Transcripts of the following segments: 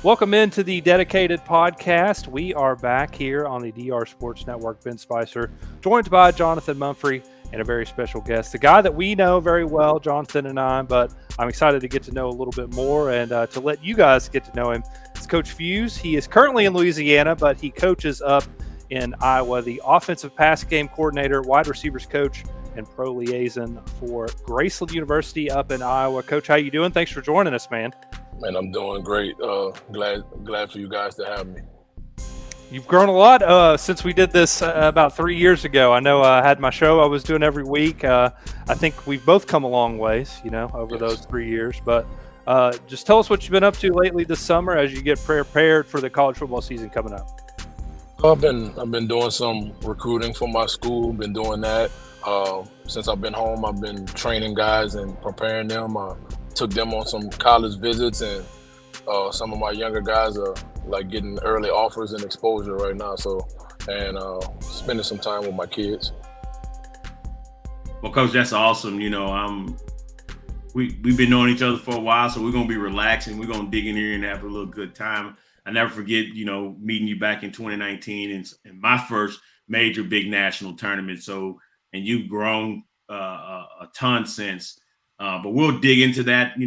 Welcome into the Dedicated Podcast. We are back here on the DR Sports Network. Ben Spicer, joined by Jonathan Mumphrey and a very special guest, the guy that we know very well, Jonathan and I, but I'm excited to get to know a little bit more and to let you guys get to know him. It's Coach Fuse. He is currently in Louisiana, but he coaches up in Iowa, the offensive pass game coordinator, wide receivers coach, and pro liaison for Graceland University up in Iowa. Coach, how you doing? Thanks for joining us, man. Man, I'm doing great. Glad for you guys to have me. You've grown a lot since we did this about 3 years ago. I know I had my show I was doing every week. I think we've both come a long ways, over those 3 years. But just tell us what you've been up to lately this summer as you get prepared for the college football season coming up. I've been doing some recruiting for my school. Been doing that since I've been home. I've been training guys and preparing them. Took them on some college visits, and some of my younger guys are like getting early offers and exposure right now. So, and spending some time with my kids. Well, Coach, that's awesome. We've been knowing each other for a while, so we're gonna be relaxing. We're gonna dig in here and have a little good time. I never forget, meeting you back in 2019 in my first major big national tournament. So, and you've grown a ton since. But we'll dig into that.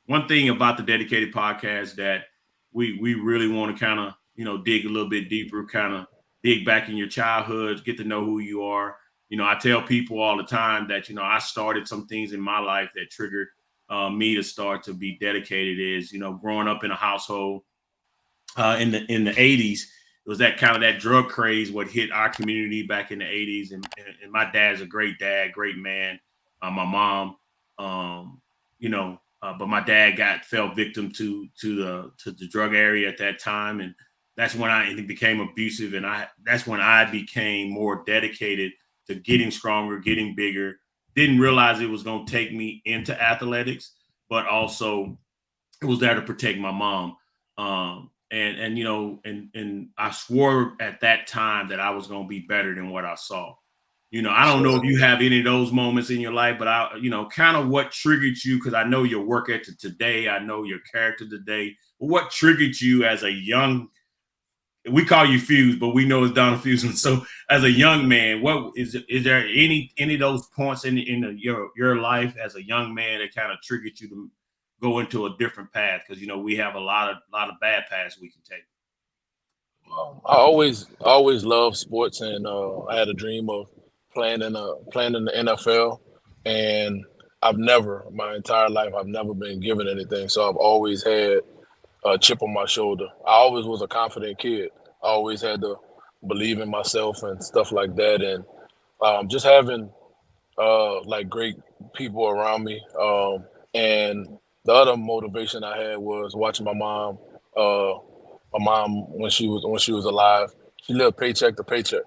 One thing about the Dedicated Podcast that we really want to kind of, dig a little bit deeper, kind of dig back in your childhood, get to know who you are. I tell people all the time that, I started some things in my life that triggered me to start to be dedicated is, growing up in a household in the 80s. It was that kind of that drug craze what hit our community back in the 80s. And my dad's a great dad, great man. My mom, but my dad fell victim to the drug area at that time, and that's when it became abusive, and that's when I became more dedicated to getting stronger, getting bigger. Didn't realize it was going to take me into athletics, but also it was there to protect my mom. And I swore at that time that I was going to be better than what I saw. I don't know if you have any of those moments in your life, but kind of what triggered you, because I know your work ethic today, I know your character today, but what triggered you as a young, we call you Fuse, but we know it's Donald Fuse. So as a young man, what is there any of those points in your life as a young man that kind of triggered you to go into a different path? Because, we have a lot of bad paths we can take. I always loved sports, and I had a dream of playing in the NFL, and my entire life, I've never been given anything. So I've always had a chip on my shoulder. I always was a confident kid. I always had to believe in myself and stuff like that. And just having like great people around me. And the other motivation I had was watching my mom. My mom, when she was alive, she lived paycheck to paycheck.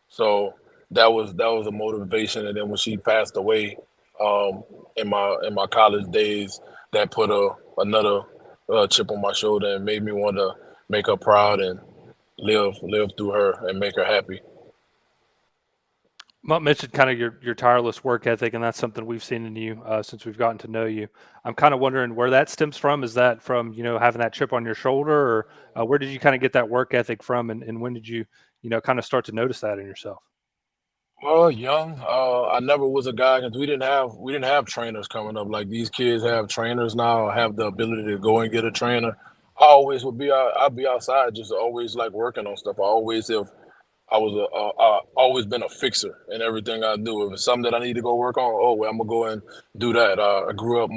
So that was a motivation. And then when she passed away in my college days, that put another chip on my shoulder and made me want to make her proud and live through her and make her happy. Mutt mentioned kind of your tireless work ethic, and that's something we've seen in you since we've gotten to know you. I'm kind of wondering where that stems from. Is that from, having that chip on your shoulder, or where did you kind of get that work ethic from, and when did you, kind of start to notice that in yourself? Well, young, I never was a guy because we didn't have trainers coming up like these kids have trainers now. Have the ability to go and get a trainer. I always would be out. I'd be outside, just always like working on stuff. I was always been a fixer in everything I do. If it's something that I need to go work on, I'm gonna go and do that. I grew up.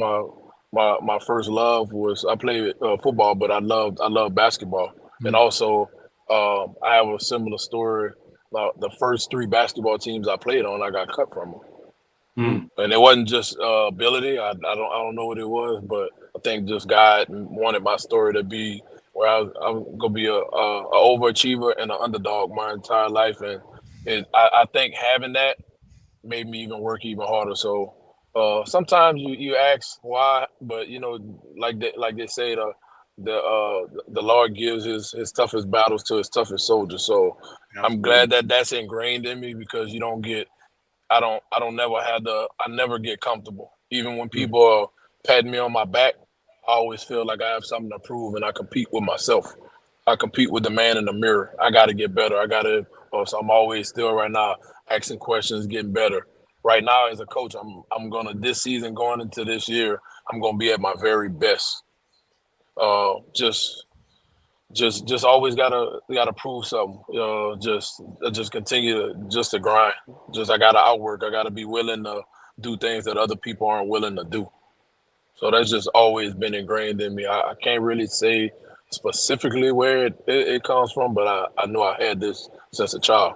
My first love was I played football, but I loved basketball, and also I have a similar story. The first 3 basketball teams I played on, I got cut from them, and it wasn't just ability. I don't know what it was, but I think just God wanted my story to be where I'm gonna be a overachiever and an underdog my entire life, and I think having that made me even work even harder. So sometimes you ask why, but like they say, the Lord gives his toughest battles to his toughest soldiers. So I'm glad that that's ingrained in me, because you don't get I don't never have I never get comfortable. Even when people are patting me on my back, I always feel like I have something to prove, and I compete with myself. I compete with the man in the mirror. I got to get better. So I'm always still right now asking questions, getting better. Right now, as a coach, I'm gonna this season going into this year, I'm gonna be at my very best. Just always gotta prove something. Just continue just to grind. Just I gotta outwork. I gotta be willing to do things that other people aren't willing to do. So that's just always been ingrained in me. I can't really say specifically where it comes from, but I know I had this since a child.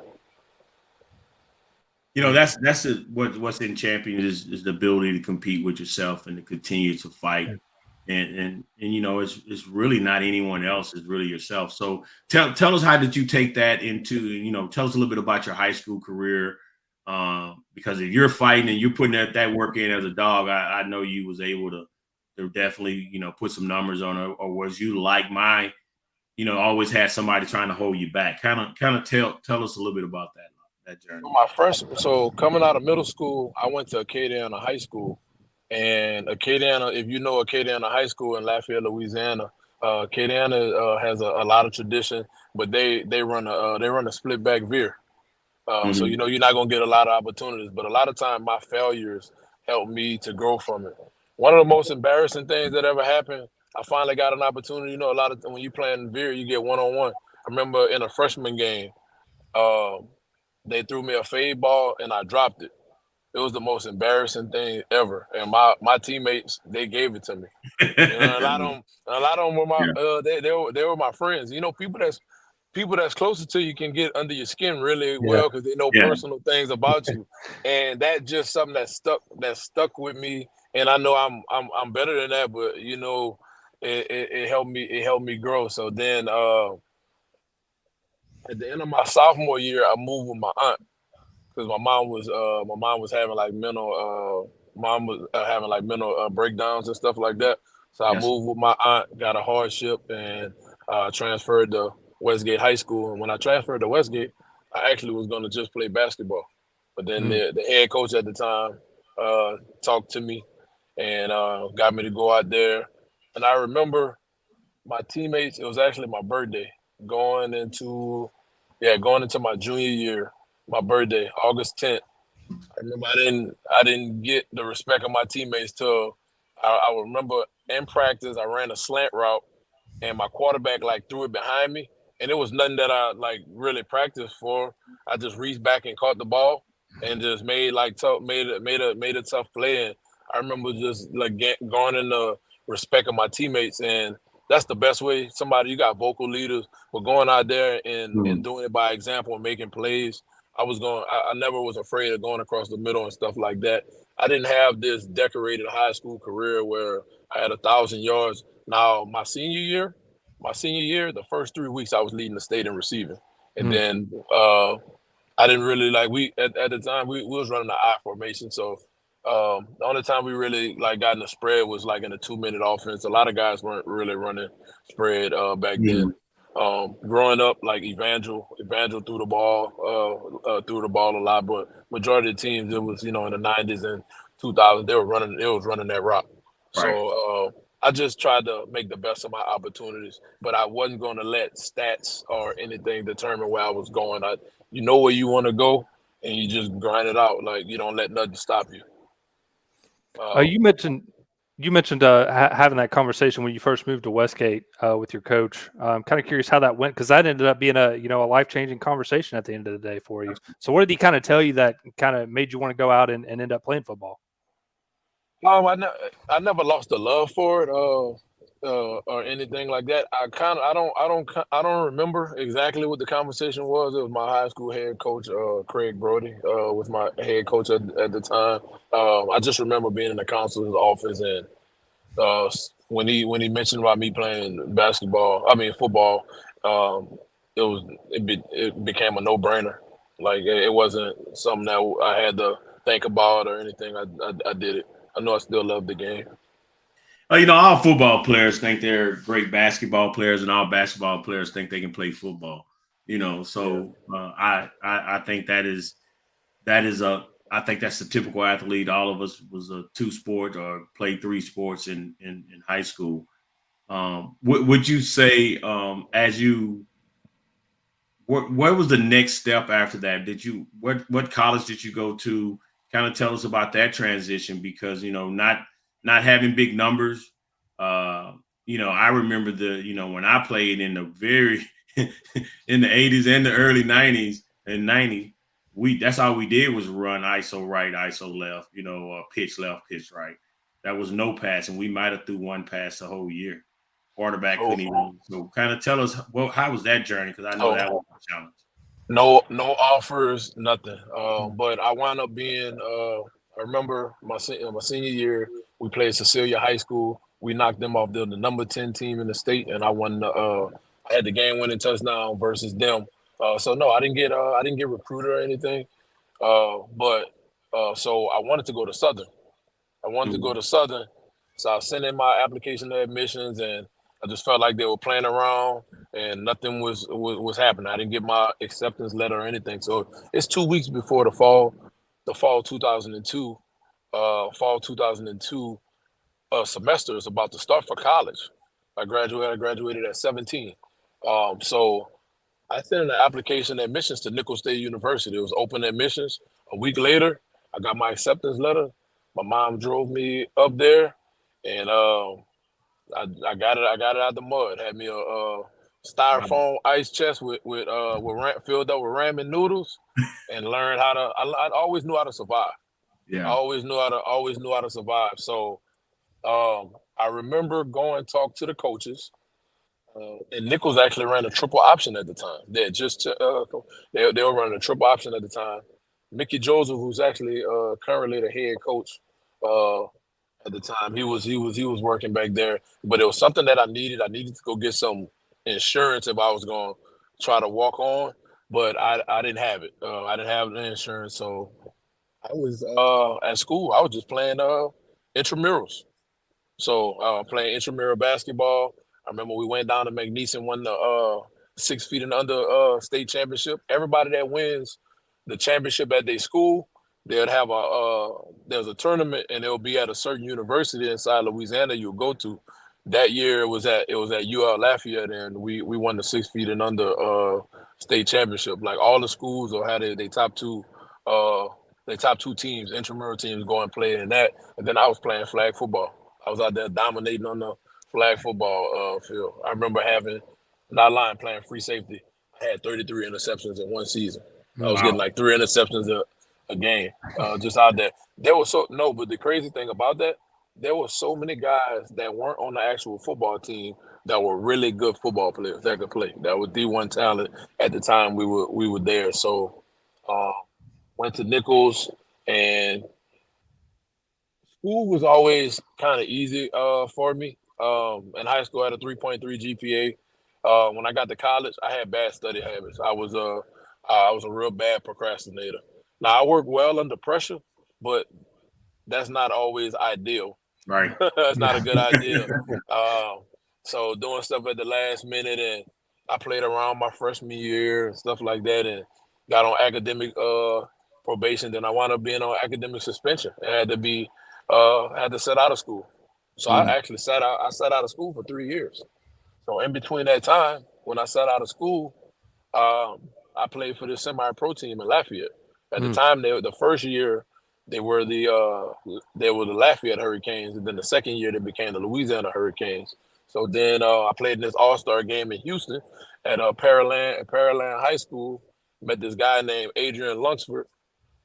What's in champion is the ability to compete with yourself and to continue to fight. And it's really not anyone else, it's really yourself. So tell us, how did you take that into, tell us a little bit about your high school career. Because if you're fighting and you're putting that work in as a dog, I know you was able to definitely, put some numbers on it. Or was you like always had somebody trying to hold you back? Kind of tell us a little bit about that journey. So coming out of middle school, I went to Acadiana High School. And Acadiana, if you know Acadiana High School in Lafayette, Louisiana, Acadiana has a lot of tradition, but they run a split back veer. So Mm-hmm. you're not gonna get a lot of opportunities, but a lot of time my failures helped me to grow from it. One of the most embarrassing things that ever happened, I finally got an opportunity. A lot of when you play in veer, you get 1-on-1. I remember in a freshman game, um, they threw me a fade ball and I dropped it. It was the most embarrassing thing ever. And my teammates, they gave it to me. A lot of them were my Yeah. they were my friends. People that's closer to you can get under your skin really Yeah. well because they know Yeah. personal things about you, and that just something that stuck with me. And I know I'm better than that, but it helped me grow. So then at the end of my sophomore year, I moved with my aunt because my mom was having like mental breakdowns and stuff like that. So I Yes. moved with my aunt, got a hardship, and transferred to Westgate High School. And when I transferred to Westgate, I actually was going to just play basketball, but then Mm. the head coach at the time talked to me and got me to go out there. And I remember my teammates. It was actually my birthday going into going into my junior year. My birthday, August 10th. I remember I didn't get the respect of my teammates till I remember in practice I ran a slant route and my quarterback like threw it behind me, and it was nothing that I like really practiced for. I just reached back and caught the ball and just made like tough made a tough play. And I remember just like garnering the respect of my teammates, and that's the best way. Somebody, you got vocal leaders, but going out there and Mhm. doing it by example and making plays. I never was afraid of going across the middle and stuff like that. I didn't have this decorated high school career where I had 1,000 yards. Now my senior year, the first 3 weeks I was leading the state in receiving, and Mm. then I didn't really like we at the time we was running the I formation, so the only time we really like got in the spread was like in a 2-minute offense. A lot of guys weren't really running spread back then. Mhm. Growing up, like Evangel threw the ball a lot, but majority of the teams it was in the 90s and 2000s they was running that rock. Right. So I just tried to make the best of my opportunities, but I wasn't going to let stats or anything determine where I was going. You know where you want to go, and you just grind it out. Like you don't let nothing stop you. Um, You mentioned having that conversation when you first moved to Westgate with your coach. I'm kind of curious how that went because that ended up being a life-changing conversation at the end of the day for you. So what did he kind of tell you that kind of made you want to go out and end up playing football? I never lost the love for it, or anything like that. I don't remember exactly what the conversation was. It was my high school head coach, Craig Brody, was my head coach at the time. I just remember being in the counselor's office and when he mentioned about me playing football, um, it became a no brainer. Like it wasn't something that I had to think about or anything. I did it. I know I still love the game. All football players think they're great basketball players, and all basketball players think they can play football. Yeah. So I think that is I think that's the typical athlete. All of us was a two sport or played three sports in high school. Would you say as you what was the next step after that? Did you what college did you go to? Kind of tell us about that transition because not having big numbers. Uh, I remember when I played in the very in the 80s and the early 90s and 90, that's all we did was run ISO right, ISO left, pitch left, pitch right. That was no passing. We might have threw one pass the whole year. Quarterback So, couldn't even. So, kind of tell us, how was that journey? Because I know that so was a challenge. no offers, nothing. Mm. But I wound up being. I remember my senior year, we played Cecilia High School. We knocked them off. They're the number 10 team in the state, and I won. I had the game winning touchdown versus them. So no, I didn't get recruited or anything. But so I wanted to go to Southern. I wanted to go Mhm. to Southern, so I sent in my application to admissions, and I just felt like they were playing around, and nothing was happening. I didn't get my acceptance letter or anything. So it's 2 weeks before the fall 2002, fall 2002 semester is about to start for college. I graduated at 17. So I sent in an application admissions to Nicholls State University. It was open admissions. A week later, I got my acceptance letter. My mom drove me up there, and I got it. I got it out the mud. Had me a Wow. styrofoam ice chest filled up with ramen noodles, and learned how to. I always knew how to survive. I Yeah. always knew how to survive. So I remember going to talk to the coaches. And Nichols actually ran a triple option at the time. They were running a triple option at the time. Mickey Joseph, who's actually currently the head coach uh, at the time, he was working back there. But it was something that I needed. I needed to go get some insurance if I was going to try to walk on. But I didn't have it. I didn't have the insurance, so I was at school. I was just playing intramurals. So playing intramural basketball. I remember we went down to McNeese and won the 6 feet and under state championship. Everybody that wins the championship at their school, they'll have there's a tournament and it'll be at a certain university inside Louisiana you'll go to. That year it was at UL Lafayette and we won the 6 feet and under state championship. Like all the schools or had they uh top two teams, intramural teams go and play in that. And then I was playing flag football. I was out there dominating on the flag football field. I remember not lying, playing free safety. I had 33 interceptions in one season. I was getting Wow. like 3 interceptions a game, just out there. There was but the crazy thing about that, there were so many guys that weren't on the actual football team that were really good football players that could play. That was D1 talent at the time we were there. So uh, went to Nichols and school was always kind of easy for me. In high school, I had a 3.3 GPA. When I got to college, I had bad study habits. I was a real bad procrastinator. Now I work well under pressure, but that's not always ideal. Right. That's not a good idea. Um, so doing stuff at the last minute, and I played around my freshman year and stuff like that, and got on academic probation. Then I wound up being on academic suspension. I had to set out of school. So I Mm. actually sat out. I sat out of school for 3 years. So in between that time, when I sat out of school, I played for the semi-pro team in Lafayette. At the Mm. time, the first year they were the Lafayette Hurricanes, and then the second year they became the Louisiana Hurricanes. So then I played in this All-Star game in Houston at Pearland High School. Met this guy named Adrian Lunsford,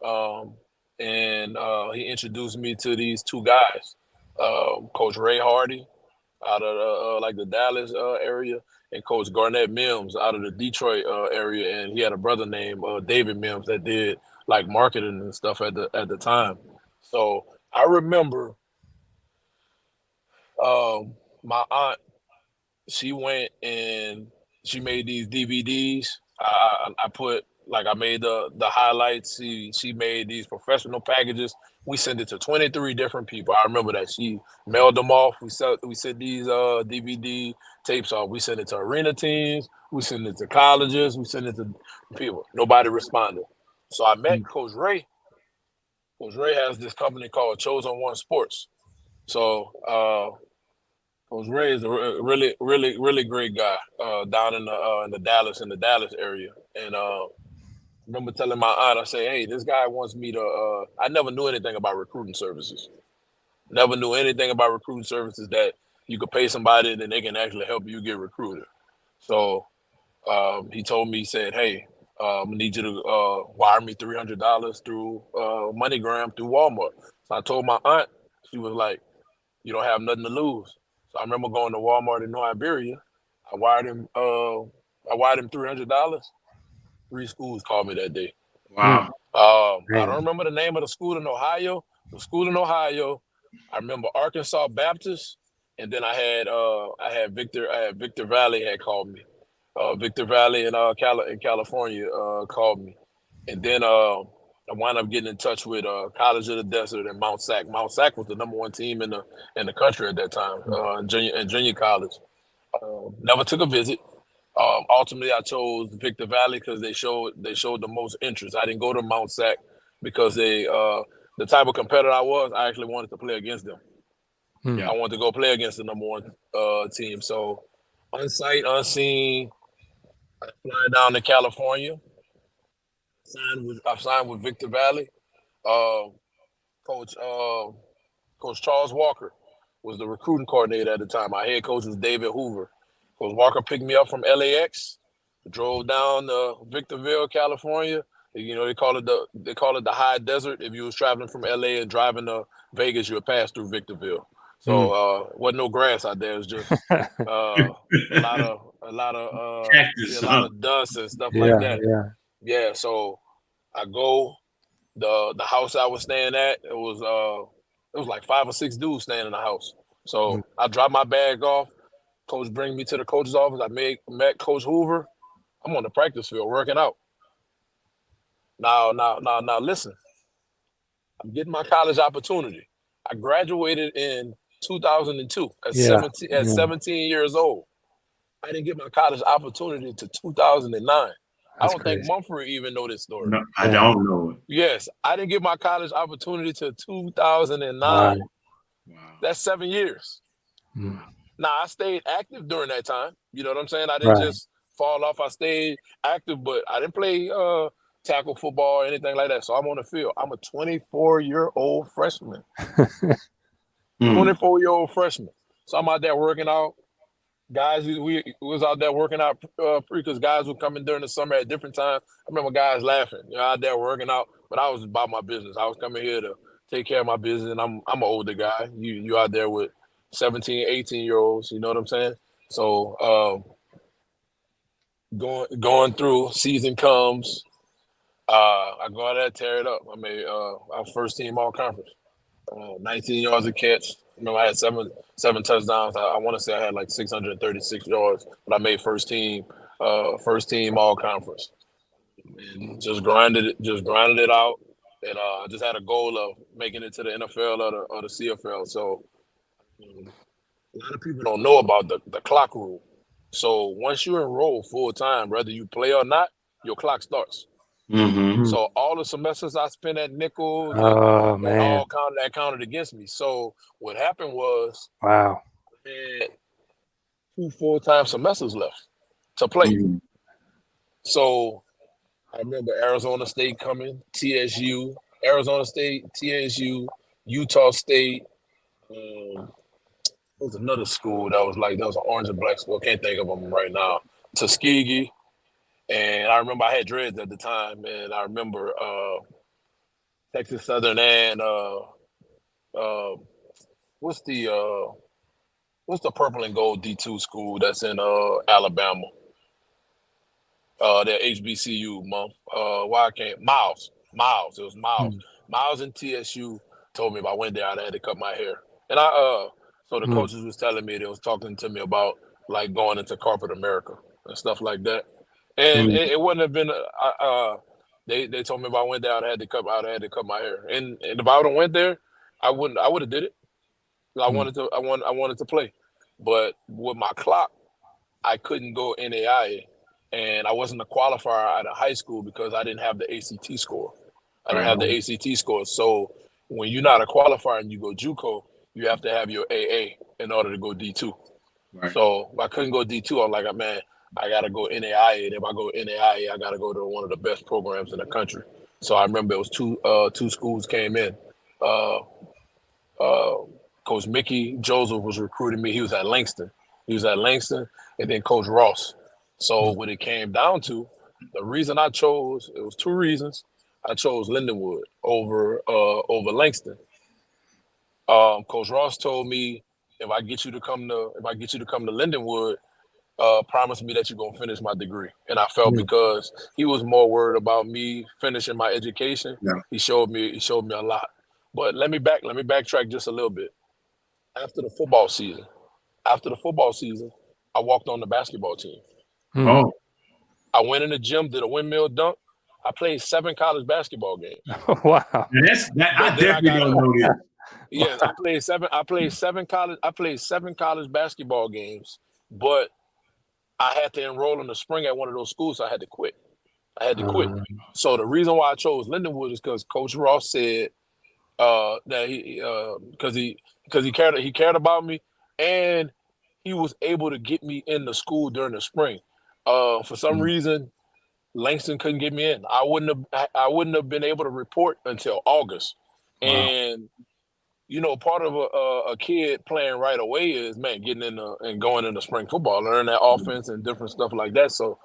um, and he introduced me to these two guys, Coach Ray Hardy out of like the Dallas area, and Coach Garnett Mims out of the Detroit area, and he had a brother named David Mims that did like marketing and stuff at the time. So I remember my aunt, she went and she made these DVDs. I made the highlights. She made these professional packages. We sent it to 23 different people. I remember that she mailed them off. We sent these DVD tapes off. We sent it to arena teams. We sent it to colleges. We sent it to people. Nobody responded. So I met Mm. Coach Ray Coach Ray has this company called Chosen One Sports. So Coach Ray is a really great guy down in the Dallas area. And I remember telling my aunt, I say, hey, this guy wants me to. I never knew anything about recruiting services. Never knew anything about recruiting services that you could pay somebody and then they can actually help you get recruited. So he told me, he said, hey, I need you to wire me $300 through MoneyGram through Walmart. So I told my aunt, she was like, you don't have nothing to lose. So I remember going to Walmart in New Iberia. I wired him $300. Three schools called me that day. Hmm. Wow. I don't remember the name of the school in Ohio. The school in Ohio, I remember Arkansas Baptist, and then I had Victor Valley had called me. Victor Valley in California called me, and then I wound up getting in touch with College of the Desert and Mount Sac. Mount Sac was the #1 team in the country at that time in junior college. Never took a visit. Ultimately, I chose Victor Valley because they showed the most interest. I didn't go to Mount Sac because the type of competitor I was. I actually wanted to play against them. Hmm. Yeah. I wanted to go play against the #1 team. So, unsight, unseen, I fly down to California. I signed with Victor Valley. Uh, coach Coach Charles Walker was the recruiting coordinator at the time. Our head coach was David Hoover. Coach Walker picked me up from LAX, drove down to Victorville, California. You know, they call it the high desert. If you was traveling from LA and driving to Vegas, you would pass through Victorville. Hmm. So wasn't no grass out there. It was just uh, see Cactus, a lot huh? of dust and stuff like Yeah, that. yeah. Yeah, so I go the house I was staying at. It was like 5 or 6 dudes staying in the house. Hmm. So I dropped my bag off. Coach bring me to the coach's office. Met Coach Hoover. I'm on the practice field working out. Now, listen. I'm getting my college opportunity. I graduated in 2002 at Yeah, 17 years old. I didn't get my college opportunity to 2009. I that's don't think crazy. Mumford even know this story. No, I Yeah. don't know it. Yes, I didn't get my college opportunity to Wow. 2009. Wow. That's 7 years. Hmm. Now, I stayed active during that time. You know what I'm saying? I didn't Right. just fall off. I stayed active, but I didn't play tackle football or anything like that. So I'm on the field. I'm a 24-year-old freshman. Mm. 24-year-old freshman. So I'm out there working out. Guys, we was out there working out because guys would come in during the summer at different times. I remember guys laughing, out there working out, but I was about my business. I was coming here to take care of my business, and I'm an older guy. You out there with 17, 18-year-olds, you know what I'm saying? So going through, season comes, I go out there, tear it up. I made our first team all conference. 19 yards a catch. You know, I had seven touchdowns. I want to say I had like 636 yards, but I made first team all conference, and just grinded it out. And I just had a goal of making it to the NFL or the CFL. So a lot of people don't know about the clock rule. So once you enroll full time, whether you play or not, your clock starts. Mm-hmm. Hmm. So all the semesters I spent at Nichols and Oh that man. all counted against me. So what happened was Wow. I had 2 full-time semesters left to play. Mm-hmm. So I remember Arizona State coming, TSU, Arizona State, TSU, Utah State. There was another school that was an orange and black school. I can't think of them right now. Tuskegee. And I remember I had dreads at the time, and I remember Texas Southern and uh, what's the uh, what's the purple and gold D2 school that's in Alabama? That HBCU, mom. Why I can't Miles? Miles. It was Miles. Hmm. Miles and TSU told me if I went there, I had to cut my hair. And so the Hmm. coaches was telling me, they was talking to me about like going into corporate America and stuff like that. And Hmm. it wouldn't have been. They told me if I went there, I had to cut my hair. And if I would have went there, I would have did it. Hmm. I wanted to play, but with my clock, I couldn't go NAIA, and I wasn't a qualifier out of high school because I didn't have the ACT score. I don't have the ACT score. So when you're not a qualifier and you go JUCO, you have to have your AA in order to go D2. Right. So if I couldn't go D2, I'm like, man, I got to go NAIA. And if I go NAIA, I got to go to one of the best programs in the country. So I remember it was two schools came in. Uh, Coach Mickey Joseph was recruiting me. He was at Langston. And then Coach Ross. So what it came down to, the reason I chose, it was two reasons. I chose Lindenwood over Langston. Coach Ross told me if I get you to come to Lindenwood, promise me that you're gonna finish my degree. And I felt because he was more worried about me finishing my education. Yeah. He showed me a lot. But let me backtrack just a little bit. After the football season, I walked on the basketball team. Oh, I went in the gym, did a windmill dunk. I played 7 college basketball games. Wow. I definitely don't know this. Yes, I played 7 college basketball games, but I had to enroll in the spring at one of those schools, so I had to quit. So the reason why I chose Lindenwood is because Coach Ross said that he because he cared about me, and he was able to get me in the school during the spring. For some reason, Langston couldn't get me in. I wouldn't have been able to report until August. Wow. And part of a kid playing right away is getting in and going into spring football, learning that offense and different stuff like that. So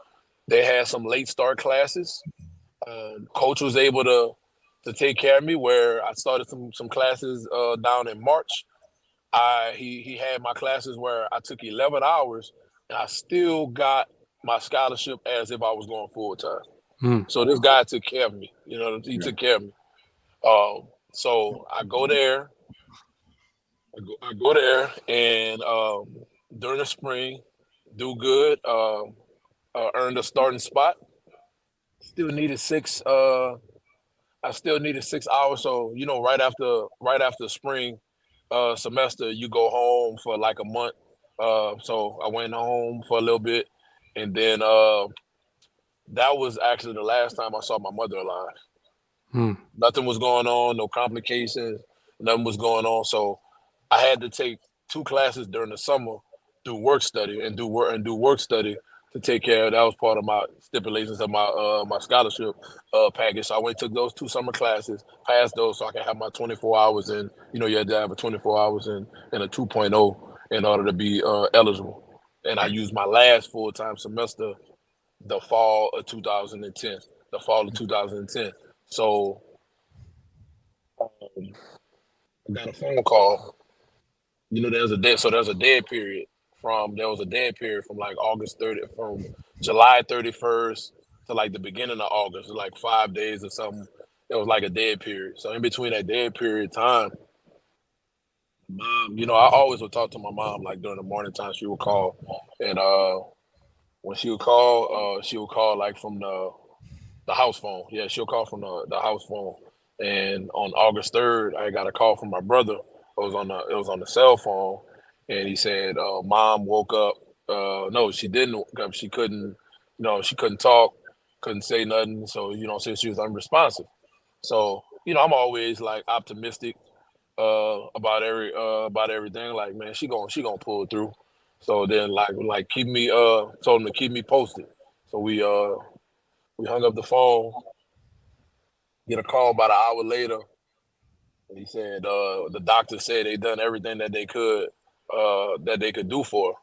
they had some late start classes. Coach was able to take care of me, where I started some classes down in March. He had my classes where I took 11 hours, and I still got my scholarship as if I was going full time. So this guy took care of me. He took care of me. So I go there. And during the spring, do good. Earned a starting spot. Still needed 6. I still needed 6 hours. So right after spring semester, you go home for like a month. So I went home for a little bit, and then that was actually the last time I saw my mother alive. Nothing was going on, no complications, nothing was going on. So I had to take 2 classes during the summer, do work study to take care of. That was part of my stipulations of my scholarship package. So I went and took those 2 summer classes, passed those, so I can have my 24 hours. And you had to have a 24 hours and a 2.0 in order to be eligible. And I used my last full time semester the fall of 2010. So I got a phone call. There was a dead period from like August 30th, from July 31st to like the beginning of August, like 5 days or something. It was like a dead period. So in between that dead period of time, mom, I always would talk to my mom like during the morning time. She would call, and when she would call like from the house phone. Yeah, she'll call from the house phone. And on August 3rd, I got a call from my brother. It was on the cell phone, and he said, "Mom woke up." No, she didn't wake up. She couldn't. She couldn't talk, couldn't say nothing. So since she was unresponsive. So I'm always like optimistic about everything. Like, man, she gonna pull through. So then like keep me told him to keep me posted. So we hung up the phone, get a call about an hour later. And he said the doctor said they done everything that they could do for her.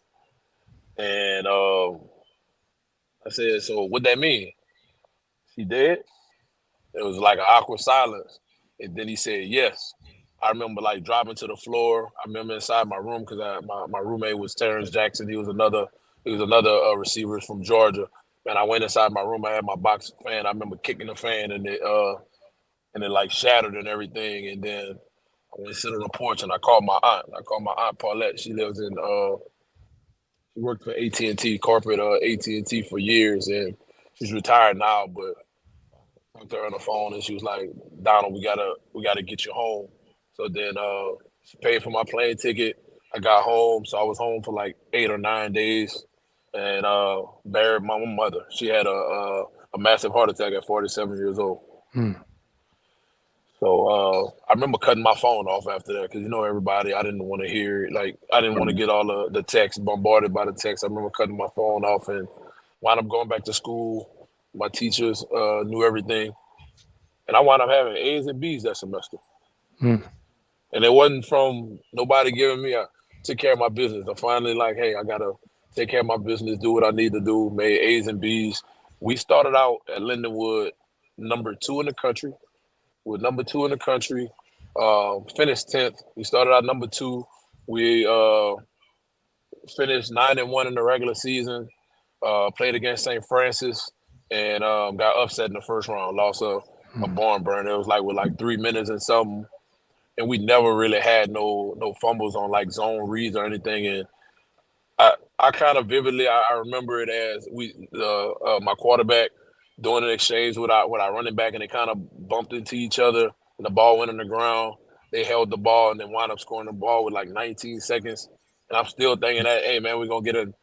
And I said, so what that mean? She dead? It was like an awkward silence. And then he said, yes. I remember like dropping to the floor. I remember inside my room because my roommate was Terrence Jackson. He was another receiver from Georgia. Man, I went inside my room. I had my box fan. I remember kicking the fan, and it like shattered and everything. And then I went to sit on the porch, and I called my aunt. Paulette. She lives in she worked for AT&T, corporate AT&T for years, and she's retired now. But I talked to her on the phone, and she was like, "Donald, we gotta get you home." So then she paid for my plane ticket. I got home, so I was home for like 8 or 9 days, and buried my mother. She had a massive heart attack at 47 years old. So I remember cutting my phone off after that because everybody. I didn't want to hear it. Like I didn't want to get all the text bombarded by the text. I remember cutting my phone off and wound up going back to school. My teachers knew everything, and I wound up having A's and B's that semester. Hmm. And it wasn't from nobody giving me a take care of my business. I finally like, hey, I gotta take care of my business, do what I need to do. Made A's and B's. We started out at Lindenwood, number 2 in the country. We're number 2 in the country. Finished 10th. We started out number 2. We finished 9-1 in the regular season. Played against St. Francis and got upset in the first round. Lost a barn burn. It was like with like 3 minutes and something, and we never really had no fumbles on like zone reads or anything. And I kind of vividly I remember it as my quarterback doing an exchange with our running back, and they kind of bumped into each other, and the ball went on the ground. They held the ball and then wound up scoring the ball with like 19 seconds. And I'm still thinking that, hey man, we're gonna get an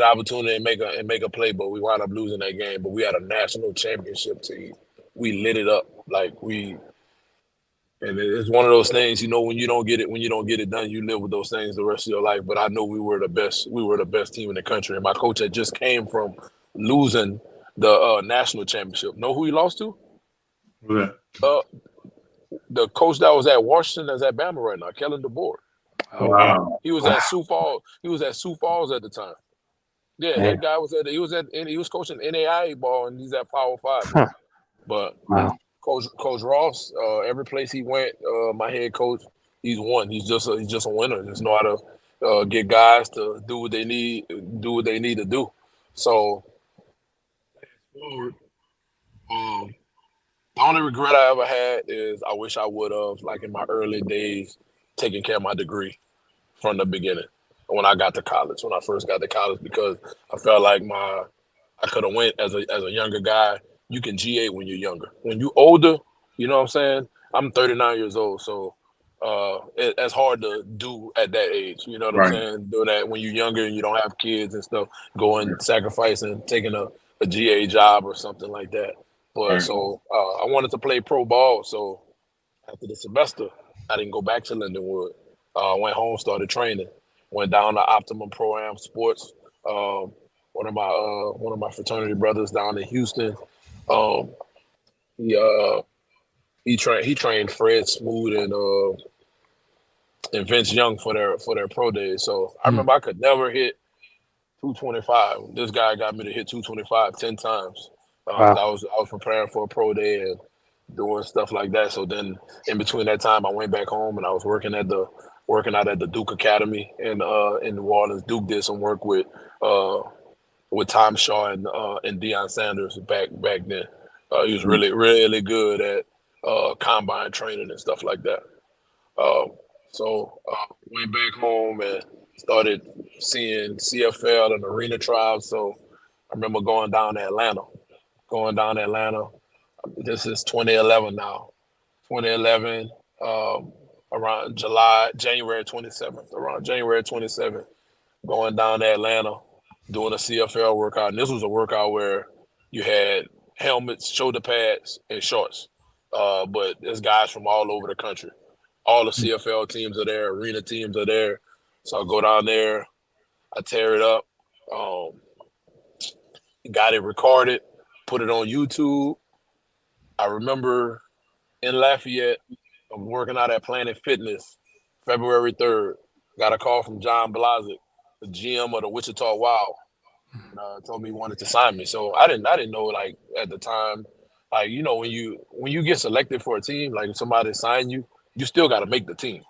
opportunity and make a play, but we wound up losing that game. But we had a national championship team. We lit it up like we. And it's one of those things, when you don't get it done, you live with those things the rest of your life. But I know we were the best. We were the best team in the country, and my coach had just came from losing the national championship. Know who he lost to? Yeah. The coach that was at Washington is at Bama right now, Kellen DeBoer. Oh, Wow. He was at Sioux Falls. He was at Sioux Falls at the time. Yeah, man. that guy was he was coaching NAIA ball, and he's at Power 5 Huh. now. But Wow. Coach Ross, every place he went, my head coach, he's won. He's just a winner. Just know how to get guys to do what they need to do. So forward, um, the only regret I ever had is I wish I would have, like in my early days, taken care of my degree from the beginning when I got to college, when I first got to college, because I felt like I could have went as a younger guy. You can GA when you're younger. When you older, you know what I'm saying? I'm 39 years old, so it's hard to do at that age. You know what I'm Right. saying? Do that when you're younger and you don't have kids and stuff. Going sacrificing, taking a GA job or something like that. But Right. so I wanted to play pro ball. So after the semester, I didn't go back to Lindenwood. Went home, started training. Went down to Optimum Pro Am Sports. Um, one of my fraternity brothers down in Houston. Um, he trained Fred Smoot and Vince Young for their pro days. So I Hmm. remember I could never hit 225. This guy got me to hit 225 10 times. Wow. I was preparing for a pro day and doing stuff like that. So then in between that time, I went back home and I was working out at the Duke Academy in New Orleans. Duke did some work with Tom Shaw and Deion Sanders back then. He was really really good at combine training and stuff like that. Um, went back home and started seeing CFL and arena trials. So I remember going down to Atlanta. This is 2011 now. 2011, around January 27th, around January 27th, going down to Atlanta, doing a CFL workout. And this was a workout where you had helmets, shoulder pads, and shorts. But there's guys from all over the country. All the CFL teams are there, arena teams are there. So I go down there, I tear it up, um, got it recorded, put it on YouTube. I remember in Lafayette, I'm working out at Planet Fitness, February 3rd. Got a call from John Blazik, the GM of the Wichita Wild, and told me he wanted to sign me. So I didn't know like at the time, like when you get selected for a team, like if somebody sign you, you still got to make the team.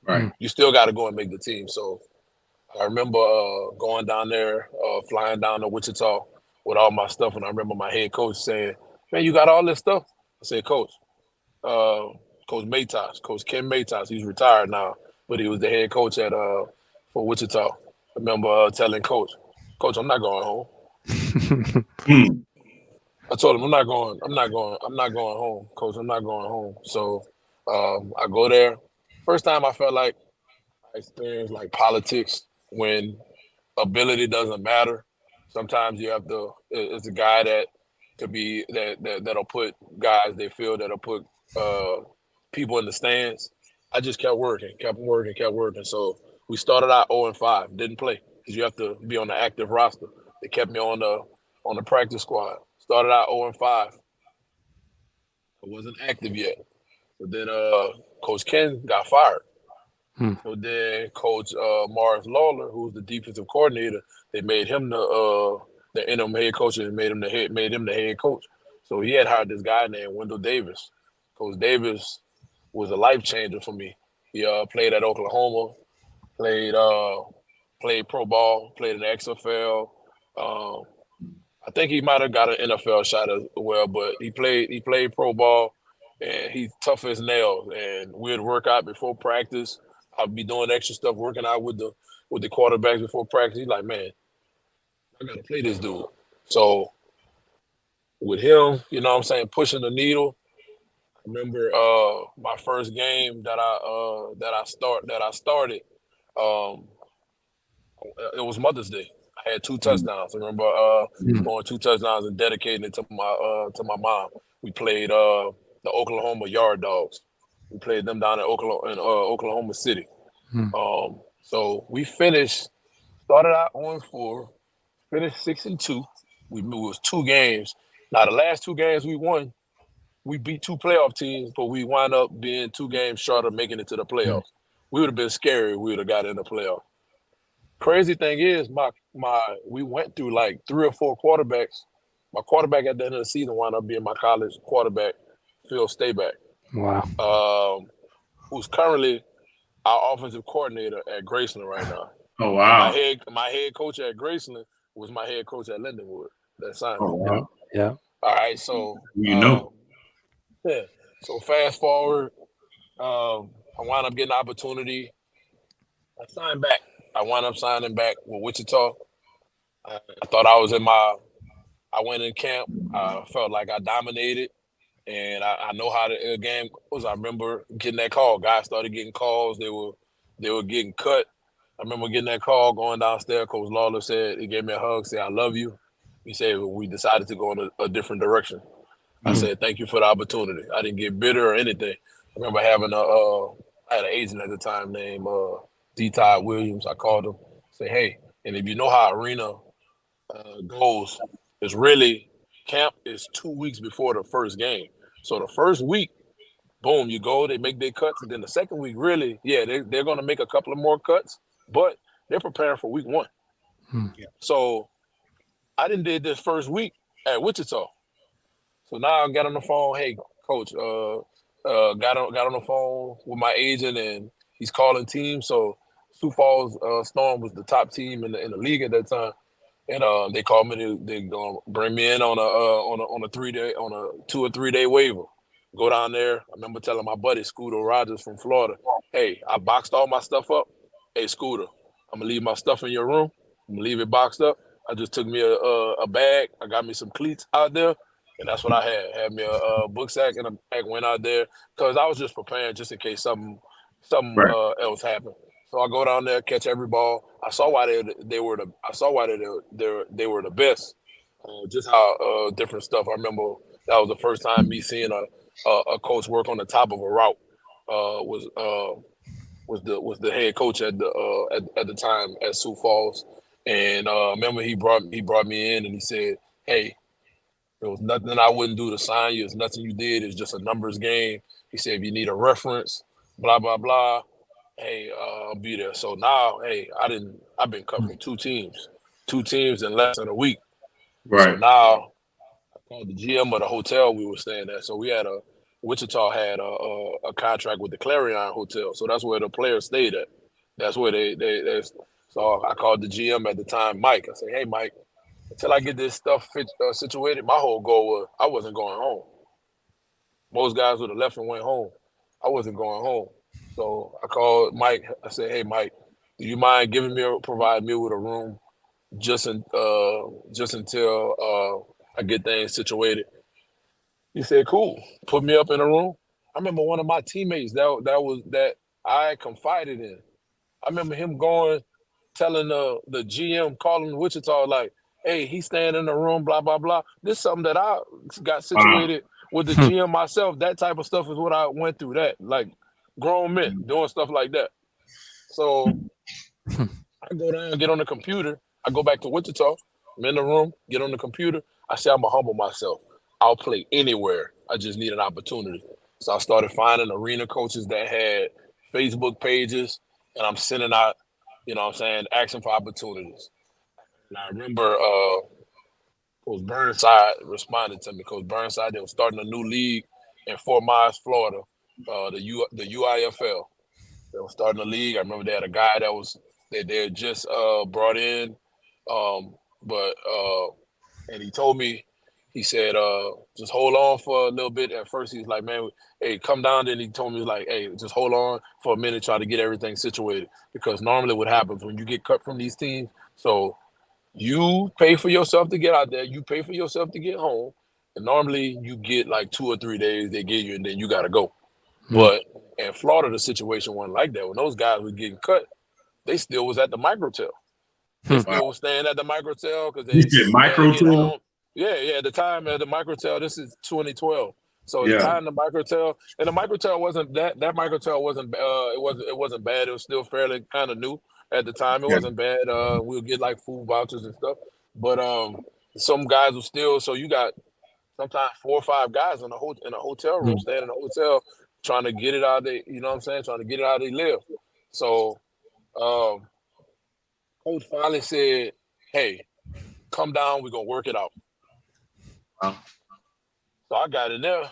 Hmm. Right. You still got to go and make the team. So I remember going down there, flying down to Wichita with all my stuff, and I remember my head coach saying, "Man, you got all this stuff?" I said, "Coach, uh, Coach Matos, Coach Ken Matos, he's retired now, but he was the head coach at for Wichita." I remember telling Coach, I'm not going home. Hmm. I told him I'm not going home, Coach. I'm not going home. So I go there. First time I felt like I experienced like politics when ability doesn't matter. Sometimes you have to. It's a guy that could be that'll put guys they feel that'll put people in the stands. I just kept working, kept working, kept working. So we started out 0-5, didn't play because you have to be on the active roster. They kept me on the practice squad. Started out 0-5. I wasn't active yet. So then Coach Ken got fired. Hmm. So then Coach Morris Lawler, who was the defensive coordinator, they made him the interim head coach and made him the head coach. So he had hired this guy named Wendell Davis. Coach Davis was a life changer for me. He played at Oklahoma, played played pro ball, played in the XFL. Um, I think he might have got an NFL shot as well, but he played pro ball, and he's tough as nails. And we'd work out before practice. I'd be doing extra stuff, working out with the quarterbacks before practice. He's like, man, I gotta play this dude. So with him, you know what I'm saying, pushing the needle. I remember my first game that I started. Um, it was Mother's Day. I had two touchdowns. I remember Hmm. scoring two touchdowns and dedicating it to my mom. We played the Oklahoma Yard Dogs. We played them down in Oklahoma City. Hmm. So we started out on 4, finished 6-2. We it was 2 games. Now the last 2 games we won, we beat 2 playoff teams, but we wound up being 2 games short of making it to the Hmm. playoffs. We would have been scary if we would have got in the playoffs. Crazy thing is, my we went through like 3 or 4 quarterbacks. My quarterback at the end of the season wound up being my college quarterback, Phil Stayback, Wow. who's currently our offensive coordinator at Graceland right now. Oh And wow. my head coach at Graceland was my head coach at Lindenwood that signed me. Oh Yeah. wow. Yeah. All right, so You know. yeah. So fast forward, I wound up getting an opportunity. I signed back. I wound up signing back with Wichita. I thought I was in my I went in camp. I felt like I dominated, and I know how the game was. I remember getting that call. Guys started getting calls. They were getting cut. I remember getting that call, going downstairs. Coach Lawler said he gave me a hug, said I love you. He said we decided to go in a different direction. I Hmm. said thank you for the opportunity. I didn't get bitter or anything. I remember having I had an agent at the time named D. Todd Williams. I called him, say hey, and if you know how arena goes is really camp is 2 weeks before the first game. So the first week, boom, you go, they make their cuts, and then the second week, really, yeah, they're going to make a couple of more cuts, but they're preparing for week 1. Hmm. So I didn't did this first week at Wichita. So now I got on the phone, hey, coach, got on the phone with my agent, and he's calling teams. So Sioux Falls Storm was the top team in the league at that time. And they called me. They gonna bring me in on a 3-day on a 2 or 3 day waiver. Go down there. I remember telling my buddy Scooter Rogers from Florida, "Hey, I boxed all my stuff up. Hey, Scooter, I'm gonna leave my stuff in your room. I'm gonna leave it boxed up. I just took me a bag. I got me some cleats out there, and that's what I had. Had me a book sack and a bag. Went out there because I was just preparing just in case something Right. else happened. So I go down there, catch every ball. I saw why they were the I saw why they were the best. Just how different stuff. I remember that was the first time me seeing a coach work on the top of a route. Was the head coach at the time at Sioux Falls, and remember he brought me in and he said, "Hey, there was nothing I wouldn't do to sign you. It's nothing you did. It's just a numbers game." He said, "If you need a reference, blah blah blah, hey, I'll be there." So now, hey, I've been cut from two teams in less than a week. So Right. now I called the GM of the hotel we were staying at. So Wichita had a contract with the Clarion Hotel. So that's where the players stayed at. That's where they so I called the GM at the time, Mike. I said, hey, Mike, until I get this stuff situated, my whole goal was I wasn't going home. Most guys would have left and went home. I wasn't going home. So I called Mike. I said, hey, Mike, do you mind provide me with a room just until I get things situated? He said, "Cool." Put me up in a room. I remember one of my teammates that I confided in. I remember him telling the GM, calling Wichita like, "Hey, he's staying in the room, blah blah blah." This is something that I got Wow. situated with the GM myself, that type of stuff is what I went through. That like grown men doing stuff like that. So I go down, get on the computer. I go back to Wichita. I'm in the room, get on the computer. I say I'm gonna humble myself. I'll play anywhere. I just need an opportunity. So I started finding arena coaches that had Facebook pages, and I'm sending out, you know what I'm saying, asking for opportunities. And I remember Coach Burnside responded to me. Coach Burnside, they were starting a new league in Fort Myers, Florida, the UIFL. They were starting a league. I remember they had a guy that they had just brought in, but and he told me, he said, just hold on for a little bit. At first, he was like, man, hey, come down. Then he told me, like, hey, just hold on for a minute, try to get everything situated. Because normally what happens when you get cut from these teams, so you pay for yourself to get out there, you pay for yourself to get home, and normally you get like 2 or 3 days they give you, and then you got to go. But in Florida, the situation wasn't like that. When those guys were getting cut, they still was at the microtel. They still was staying at the microtel because You said they get microtel? home. Yeah. At the time at the microtel, this is 2012. So at Yeah. the time the microtel, and the microtel wasn't that microtel wasn't it wasn't bad. It was still fairly kind of new at the time. It Yeah. wasn't bad. We'll get like food vouchers and stuff. But some guys were still, so you got sometimes 4 or 5 guys in a hotel room, staying in a hotel, trying to get it out they, you know what I'm saying, trying to get it out they live. So coach finally said, hey, come down, we're gonna work it out. Wow. So I got in there,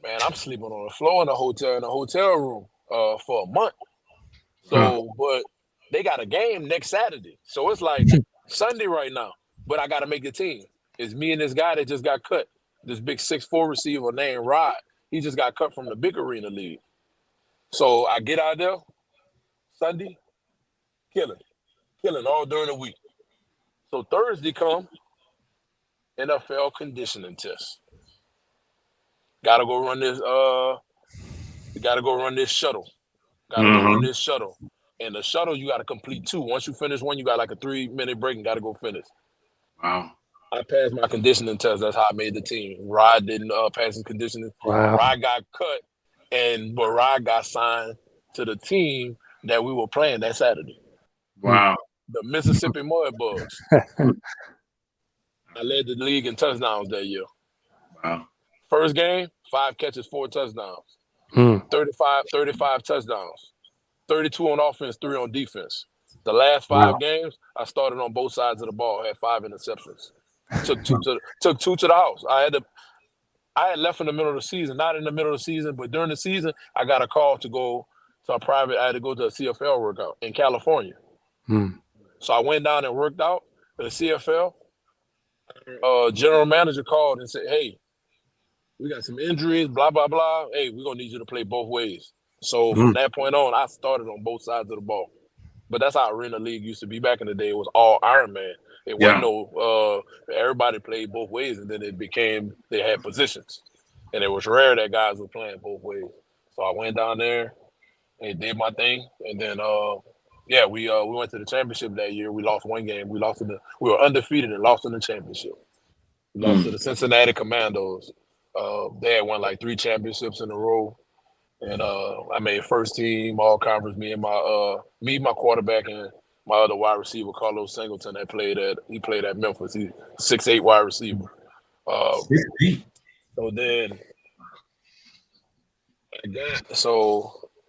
man. I'm sleeping on the floor in the hotel room for a month. So, but they got a game next Saturday, so it's like Sunday right now. But I got to make the team. It's me and this guy that just got cut. This big 6'4" receiver named Rod. He just got cut from the big arena league. So I get out there Sunday, killing all during the week. So Thursday come, NFL conditioning test. Gotta go run this. Gotta go run this shuttle. Gotta go run this shuttle. And the shuttle, you gotta complete 2. Once you finish one, you got like a 3-minute break and gotta go finish. Wow. I passed my conditioning test. That's how I made the team. Rod didn't pass his conditioning. Wow. Rod got cut, but Rod got signed to the team that we were playing that Saturday. Wow. The Mississippi Mudbugs. I led the league in touchdowns that year. Wow. First game, 5 catches, 4 touchdowns. 35 touchdowns. 32 on offense, 3 on defense. The last 5 games, I started on both sides of the ball, had 5 interceptions. Took 2 to the house. I had left in the middle of the season, not in the middle of the season, but during the season, I got a call to go to a private. I had to go to a CFL workout in California. So I went down and worked out at the CFL. General manager called and said, hey, we got some injuries, blah, blah, blah. Hey, we're going to need you to play both ways. So from that point on, I started on both sides of the ball. But that's how Arena League used to be back in the day. It was all Iron Man. It wasn't no everybody played both ways, and then it became they had positions. And it was rare that guys were playing both ways. So I went down there and did my thing. And then we went to the championship that year. We lost one game. We were undefeated and lost in the championship. We lost to the Cincinnati Commandos. They had won like 3 championships in a row. And I made first team all conference. Me, my quarterback, and my other wide receiver, Carlos Singleton, he played at Memphis. He's 6'8" wide receiver. So then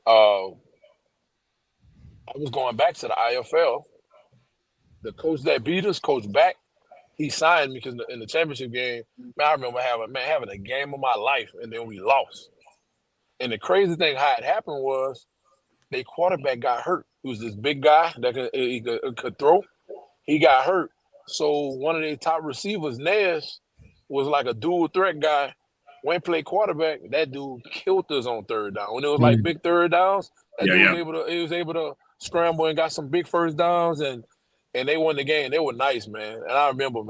I was going back to the IFL. The coach that beat us, Coach Back, he signed me because in the championship game, man, I remember having a game of my life, and then we lost. And the crazy thing how it happened was their quarterback got hurt. He was this big guy that could throw. He got hurt. So one of their top receivers, Nez, was like a dual threat guy. Went play quarterback. That dude killed us on third down. When it was like big third downs, he was able to scramble and got some big first downs, and they won the game. They were nice, man. And I remember,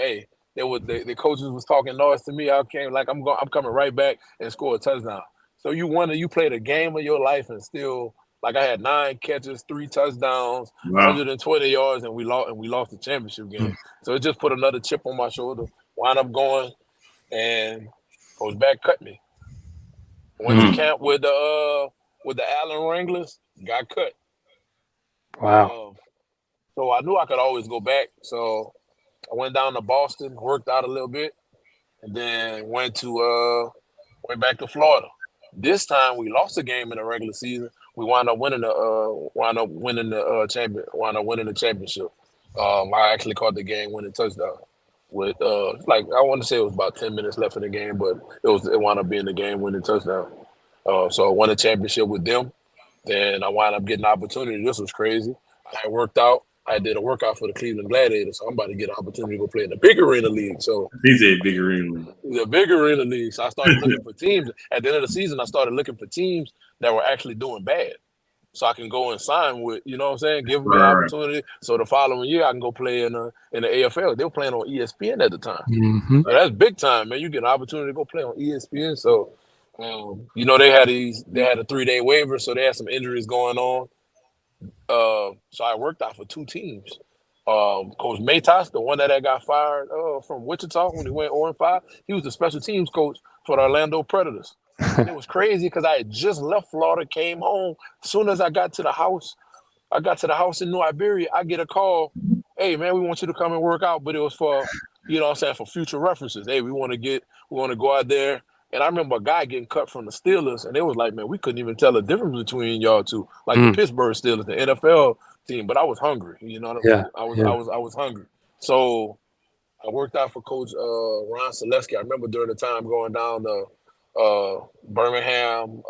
hey, the coaches was talking noise to me. I came like I'm coming right back and score a touchdown. So you played a game of your life and still, like, I had 9 catches, 3 touchdowns, 120 yards, and we lost the championship game. So it just put another chip on my shoulder. Wound up going, and Coach back cut me. Went to camp with the Allen Wranglers, got cut. Wow. So I knew I could always go back. So I went down to Boston, worked out a little bit, and then went back to Florida. This time we lost a game in the regular season. We wound up winning the championship. I actually caught the game winning touchdown with like I want to say it was about 10 minutes left in the game, but it wound up being the game winning touchdown. So I won a championship with them. Then I wound up getting an opportunity. This was crazy. I had worked out. I did a workout for the Cleveland Gladiators, so I'm about to get an opportunity to go play in the big arena league. So He's a big arena. the big arena league. So I started looking for teams. At the end of the season, I started looking for teams that were actually doing bad. So I can go and sign with, you know what I'm saying, give me an Right. opportunity. So the following year I can go play in the AFL. They were playing on ESPN at the time. Mm-hmm. So that's big time, man. You get an opportunity to go play on ESPN. So they had a 3-day waiver, so they had some injuries going on. So I worked out for two teams. Coach Matos, the one that got fired from Wichita when he went 0-5, he was the special teams coach for the Orlando Predators. And it was crazy because I had just left Florida, came home. As soon as I got to the house in New Iberia, I get a call. Hey man, we want you to come and work out, but it was for, you know what I'm saying, for future references. Hey, we want to go out there. And I remember a guy getting cut from the Steelers, and it was like, man, we couldn't even tell the difference between y'all two, like the Pittsburgh Steelers, the NFL team. But I was hungry, you know what I mean? I was hungry. So I worked out for Coach Ron Selesky. I remember during the time going down to Birmingham,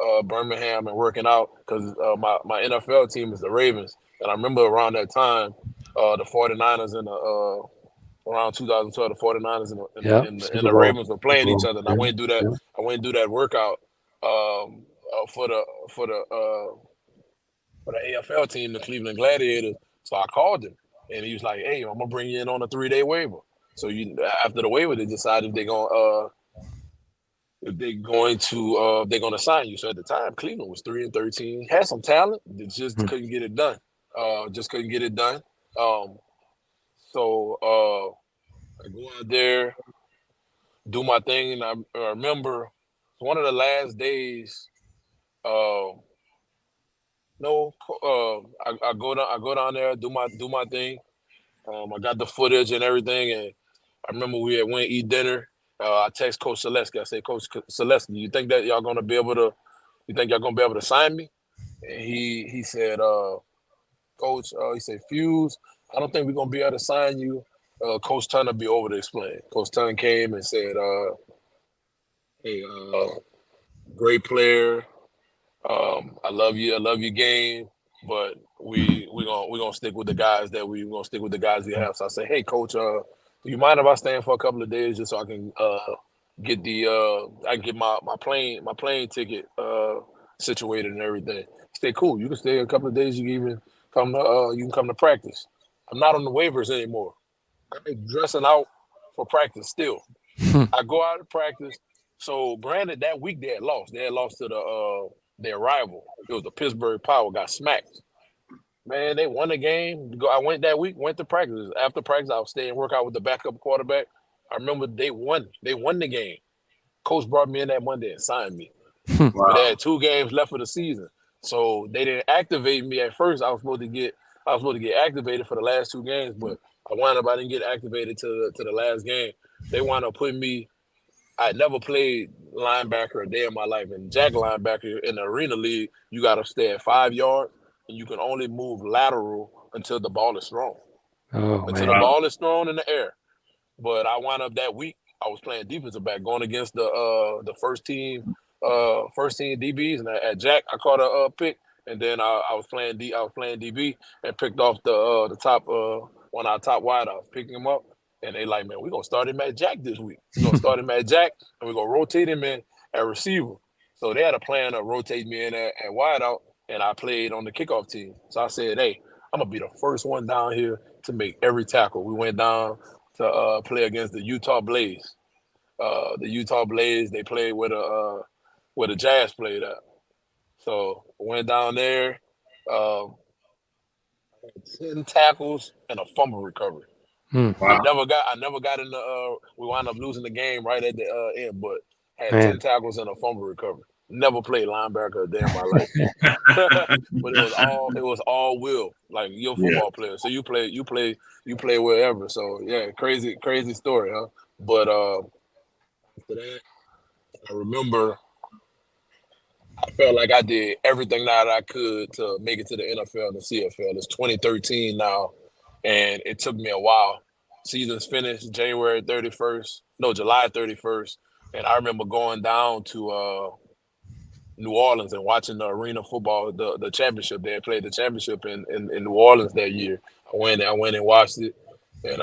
and working out because my NFL team is the Ravens. And I remember around that time, the 49ers and the around 2012, the 49ers and the Ravens were playing each other. And I went and do that. I went and do that workout for the AFL team, the Cleveland Gladiators. So I called him, and he was like, "Hey, I'm gonna bring you in on a 3-day waiver." So after the waiver, they decided they're gonna sign you. So at the time, Cleveland was 3-13, had some talent, they just couldn't get it done. So I go out there, do my thing, and I remember one of the last days. I go down there, do my thing. I got the footage and everything, and I remember we had went eat dinner. I text Coach Selesky. I say, Coach Selesky, you think y'all gonna be able to sign me? And he said, Coach, he said, Fuse, I don't think we're gonna be able to sign you. Coach Turner be over to explain. Coach Turner came and said, hey, great player. I love you. I love your game, but we're gonna stick with the guys we have. So I say, hey, Coach, do you mind if I stay in for a couple of days just so I can get my plane ticket situated and everything? Stay cool. You can stay a couple of days. You can even come to practice. I'm not on the waivers anymore. I'm dressing out for practice still. I go out to practice. So granted, that week they had lost. They had lost to their rival. It was the Pittsburgh Power. Got smacked. Man, they won the game. I went that week. Went to practice. After practice, I was staying and work out with the backup quarterback. I remember they won. They won the game. Coach brought me in that Monday and signed me. Wow. But they had 2 games left for the season, so they didn't activate me at first. I was supposed to get activated for the last 2 games, but I didn't get activated to the last game. They wound up putting me. I never played linebacker a day in my life. And jack linebacker in the arena league, you got to stay at 5 yards, and you can only move lateral until the ball is thrown. The ball is thrown in the air. But I wound up that week. I was playing defensive back, going against the first team DBs, and at Jack I caught a pick, and then I was playing DB and picked off the top one of our top wideouts, picking him up. And they like, man, we're gonna start him at Jack this week. We're gonna start him at Jack, and we're gonna rotate him in at receiver. So they had a plan to rotate me in at wideout, and I played on the kickoff team. So I said, hey, I'm gonna be the first one down here to make every tackle. We went down to play against the Utah Blaze. They played where the Jazz played at. So went down there, 10 tackles and a fumble recovery. Wow. I never got in the. We wound up losing the game right at the end, but Had Man. 10 tackles and a fumble recovery. Never played linebacker a day in my life. But it was all will, like you're a Yeah. football player. So you play wherever. So yeah, crazy story, huh? But after that, I remember I felt like I did everything that I could to make it to the NFL and the CFL. It's 2013 now, and it took me a while. Seasons finished January 31st, no, July 31st, and I remember going down to New Orleans and watching the arena football, the championship. They had played the championship in New Orleans that year. I went and watched it, and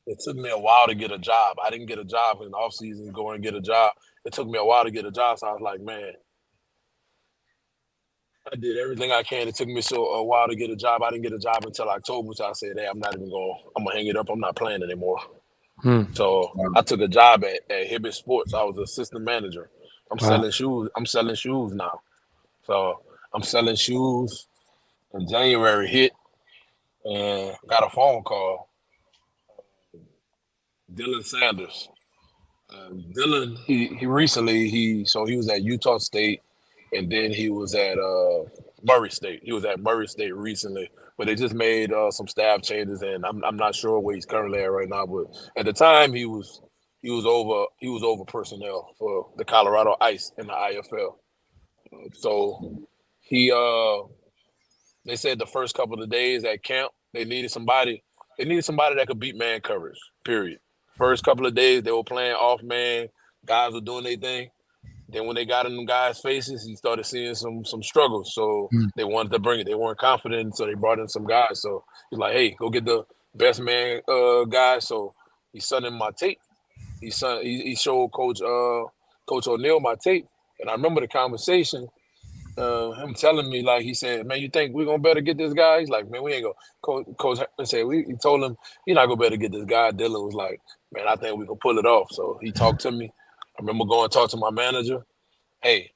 it took me a while to get a job. I didn't get a job in the off season, go and get a job. It took me a while to get a job, so I was like, man, I did everything I can. It took me a while to get a job. I didn't get a job until October, so I said, hey, I'm not even going. I'm gonna hang it up. I'm not playing anymore. Hmm. So I took a job at Hibbett Sports. I was assistant manager. I'm Wow. selling shoes. I'm selling shoes now. So I'm selling shoes. And January hit, and got a phone call. Dylan Sanders. Dylan, he recently he was at Utah State, and then he was at Murray State. He was at Murray State recently, but they just made some staff changes, and I'm not sure where he's currently at right now. But at the time, he was over personnel for the Colorado Ice in the IFL. So he they said the first couple of days at camp they needed somebody. They needed somebody that could beat man coverage. Period. First couple of days they were playing off man. Guys were doing their thing. Then when they got in them guys' faces, he started seeing some struggles. So Hmm. they wanted to bring it. They weren't confident, so they brought in some guys. So he's like, "Hey, go get the best man guy." So he sent him my tape. He showed Coach O'Neal my tape, and I remember the conversation. Him telling me like he said, "Man, you think we're gonna better get this guy?" He's like, "Man, we ain't gonna." Coach said, He told him, "You're not gonna better get this guy." Dylan was like, "Man, I think we can pull it off." So he talked to me. I remember going and talk to my manager. Hey,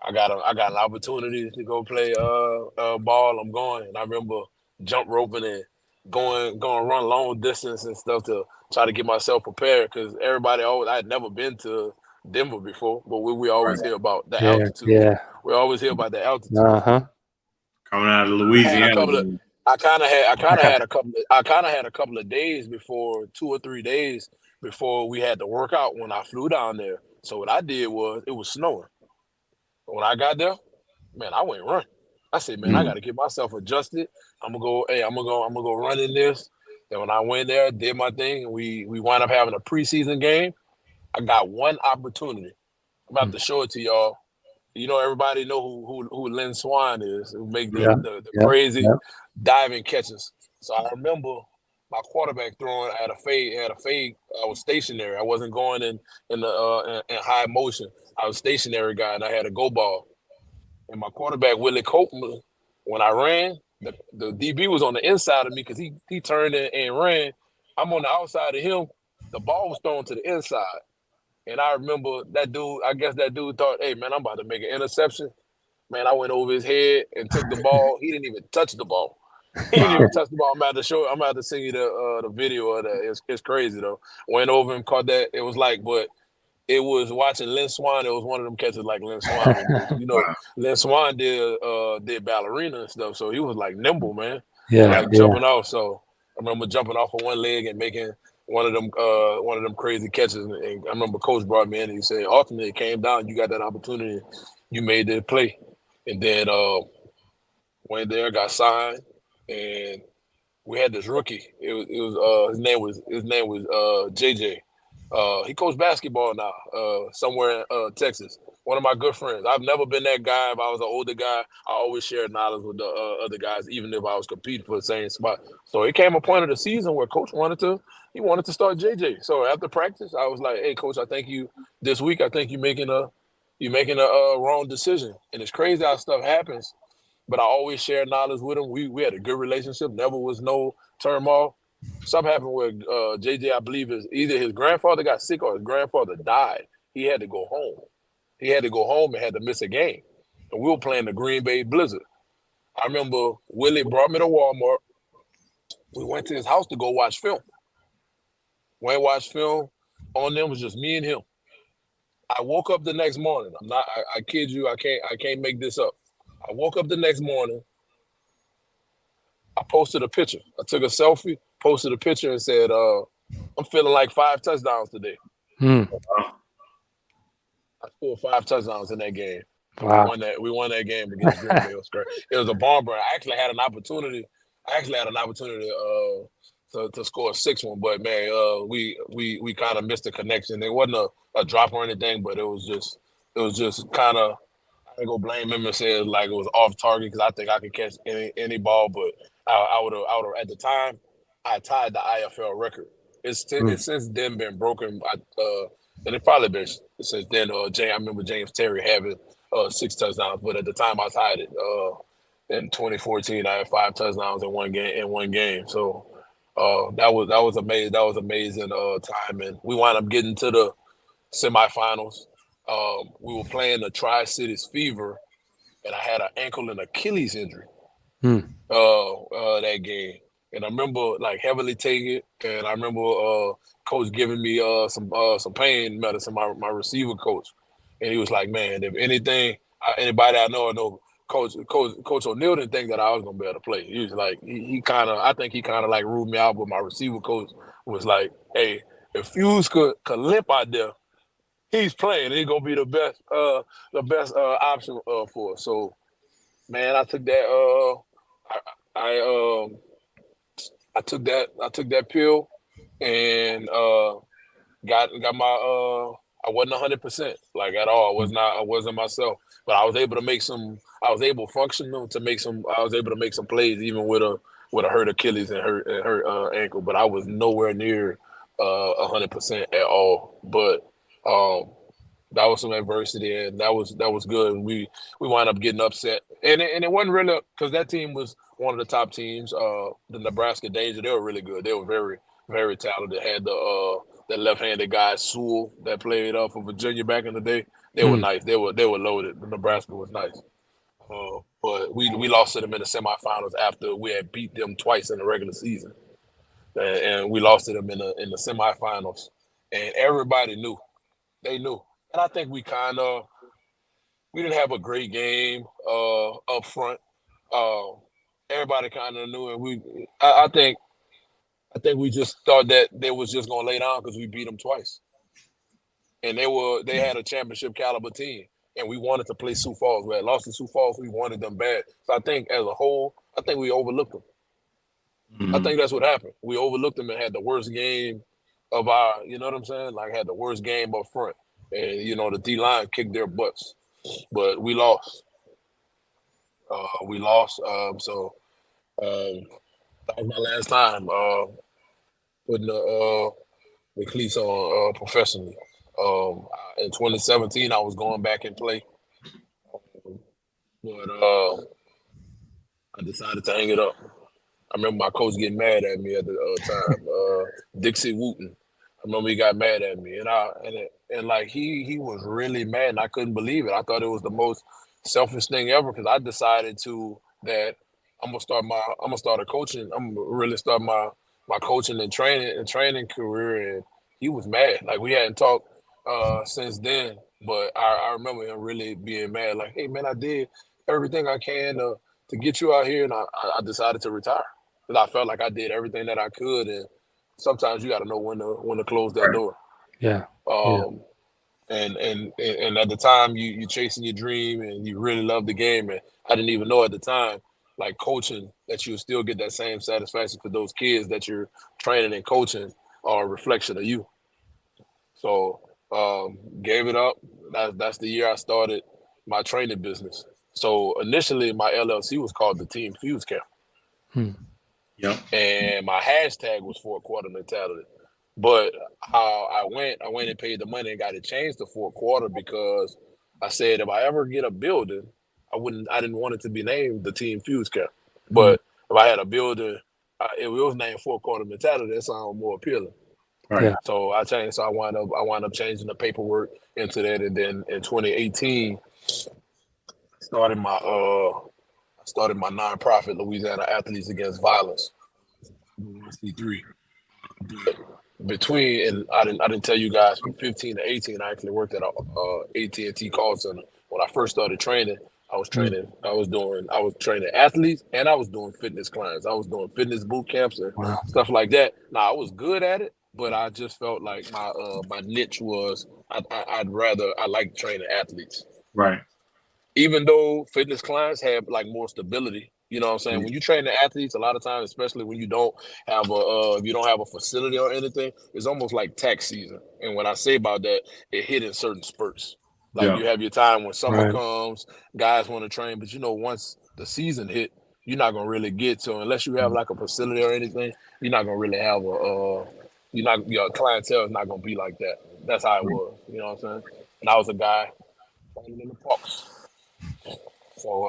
I got an opportunity to go play ball. I'm going, and I remember jump roping and going run long distance and stuff to try to get myself prepared because everybody always I had never been to Denver before, but we always hear about the Yeah. altitude. Yeah. We always hear about the altitude. Uh-huh. Coming out of I had a Louisiana. couple of I kind of had a couple of days before 2 or 3 days before we had to work out when I flew down there. So what I did was it was snowing. When I got there, man, I went run. I said, man, I got to get myself adjusted. I'm gonna go. Hey, I'm gonna go run in this. And when I went there, did my thing, and we wound up having a preseason game. I got one opportunity. I'm gonna have Hmm. to show it to y'all. Everybody know who Lynn Swan is, who make the, Yeah. the the Yeah. crazy Yeah. diving catches. So I remember my quarterback throwing at a fade. Had a fade. I was stationary. I wasn't going in high motion. I was stationary guy, and I had a go ball. And my quarterback Willie Copeland, when I ran, the DB was on the inside of me because he turned and ran. I'm on the outside of him. The ball was thrown to the inside. And I remember that dude, I guess that dude thought, hey, man, I'm about to make an interception. Man, I went over his head and took the ball. He didn't even touch the ball. He didn't Wow. even touch the ball. I'm about to send you the video of that. It's crazy though. Went over and caught that. It was like, but it was watching Lynn Swan. It was one of them catches like Lynn Swan would do. Wow. Lynn Swan did ballerina and stuff, so he was like nimble, man, and Yeah. Yeah. like Yeah. jumping off. So I remember jumping off of one leg and making one of them crazy catches. And I remember Coach brought me in and he said, ultimately it came down. You got that opportunity, you made that play, and then went there, got signed, and we had this rookie. It was his name was JJ. He coached basketball now, somewhere in Texas. One of my good friends. I've never been that guy. If I was an older guy, I always shared knowledge with the other guys, even if I was competing for the same spot. So it came a point of the season where coach wanted to start JJ. So after practice, I was like, "Hey, coach, I think you this week. I think you're making a wrong decision." And it's crazy how stuff happens. But I always shared knowledge with him. We had a good relationship. Never was no turmoil. Something happened where JJ, I believe, is either his grandfather got sick or his grandfather died. He had to go home. He had to go home and had to miss a game. And we were playing the Green Bay Blizzard. I remember Willie brought me to Walmart. We went to his house to go watch film. Went and watched film. On them was just me and him. I woke up the next morning. I kid you, I can't make this up. I woke up the next morning. I posted a picture. I took a selfie, posted a picture, and said, I'm feeling like 5 touchdowns today. Hmm. I scored 5 touchdowns in that game. Wow. We won that game against Green Bay. It was great. It was a barn burner. I actually had an opportunity. To score a 6-1, but man, we kind of missed the connection. It wasn't a drop or anything, but it was just kind of. I ain't gonna blame him and say like it was off target because I think I could catch any ball, but I would have at the time I tied the IFL record. Hmm. It's since then been broken. And it probably been since then. I remember James Terry having 6 touchdowns, but at the time I tied it. In 2014, I had 5 touchdowns in one game. So that was amazing. That was amazing time, and we wound up getting to the semifinals. We were playing the Tri Cities Fever, and I had an ankle and Achilles injury Hmm. that game. And I remember like heavily taking it, and I remember coach giving me some pain medicine, my receiver coach, and he was like, "Man, if anything, anybody I know Coach O'Neal didn't think that I was gonna be able to play. He was like, he kind of, I think he kind of like ruled me out, but my receiver coach was like, hey, if Fuse could limp out there, he's playing. He's gonna be the best option for us. So man, I took that. I I took that pill and got my. I wasn't 100% like at all. I wasn't myself, but I was able to make some. I was able functional to make some. I was able to make some plays even with a hurt Achilles and hurt ankle, but I was nowhere near 100% at all. But um, that was some adversity, and that was good. And we wound up getting upset, and it wasn't really because that team was one of the top teams. The Nebraska Danger, they were really good. They were very talented. Had the left-handed guy Sewell that played for Virginia back in the day. They were Hmm. nice. They were loaded. The Nebraska was nice. But we lost to them in the semifinals after we had beat them twice in the regular season, and we lost to them in the semifinals, and everybody knew. They knew. And I think we didn't have a great game up front. Uh, Everybody kind of knew, and I think we just thought that they was just gonna lay down because we beat them twice, and they had a championship caliber team, and we wanted to play Sioux Falls. We had lost to Sioux Falls. We wanted them bad. So I think as a whole, I think we overlooked them. I Mhm. think that's what happened. We overlooked them and had the worst game of our, you know what I'm saying? Like had the worst game up front, and the D line kicked their butts, but we lost. We lost. So that was my last time putting the cleats on professionally. In 2017, I was going back and play, but I decided to hang it up. I remember my coach getting mad at me at the time. Dixie Wooten. I remember he got mad at me, and like he was really mad, and I couldn't believe it. I thought it was the most selfish thing ever because I decided that I'm gonna start a coaching. I'm gonna really start my coaching and training career, and he was mad. Like we hadn't talked since then, but I remember him really being mad. Like, hey man, I did everything I can to get you out here, and I decided to retire because I felt like I did everything that I could, and sometimes you got to know when to close that Right. door. Yeah. Yeah. Um, and at the time you chasing your dream and you really love the game, and I didn't even know at the time like coaching that you still get that same satisfaction because those kids that you're training and coaching are a reflection of you. So gave it up. That's the year I started my training business. So initially my LLC was called the Team Fuse Camp, Hmm. Yep. and my hashtag was fourth quarter mentality. But how I went and paid the money and got it changed to fourth quarter because I said if I ever get a building, I didn't want it to be named the Team Fuse Camp. Hmm. But if I had a building, if it was named fourth quarter mentality, that sounded more appealing. Right. Yeah. So I changed. So I wound up changing the paperwork into that, and then in 2018, started my uh I started my nonprofit Louisiana Athletes Against Violence, C3. between, and I didn't tell you guys, from 15 to 18, I actually worked at a AT&T call center. When I first started training, I was training athletes, and I was doing fitness clients. I was doing fitness boot camps and Wow. stuff like that. Now I was good at it, but I just felt like my niche was I like training athletes. Right. Even though fitness clients have like more stability, you know what I'm saying? When you train the athletes, a lot of times, especially when you don't have if you don't have a facility or anything, it's almost like tax season. And when I say about that, it hit in certain spurts. Like Yeah. you have your time when summer Right. comes, guys want to train, but once the season hit, you're not gonna really get to, unless you have like a facility or anything, you're not gonna really have your clientele is not gonna be like that. That's how it was. You know what I'm saying? And I was a guy training in the parks. So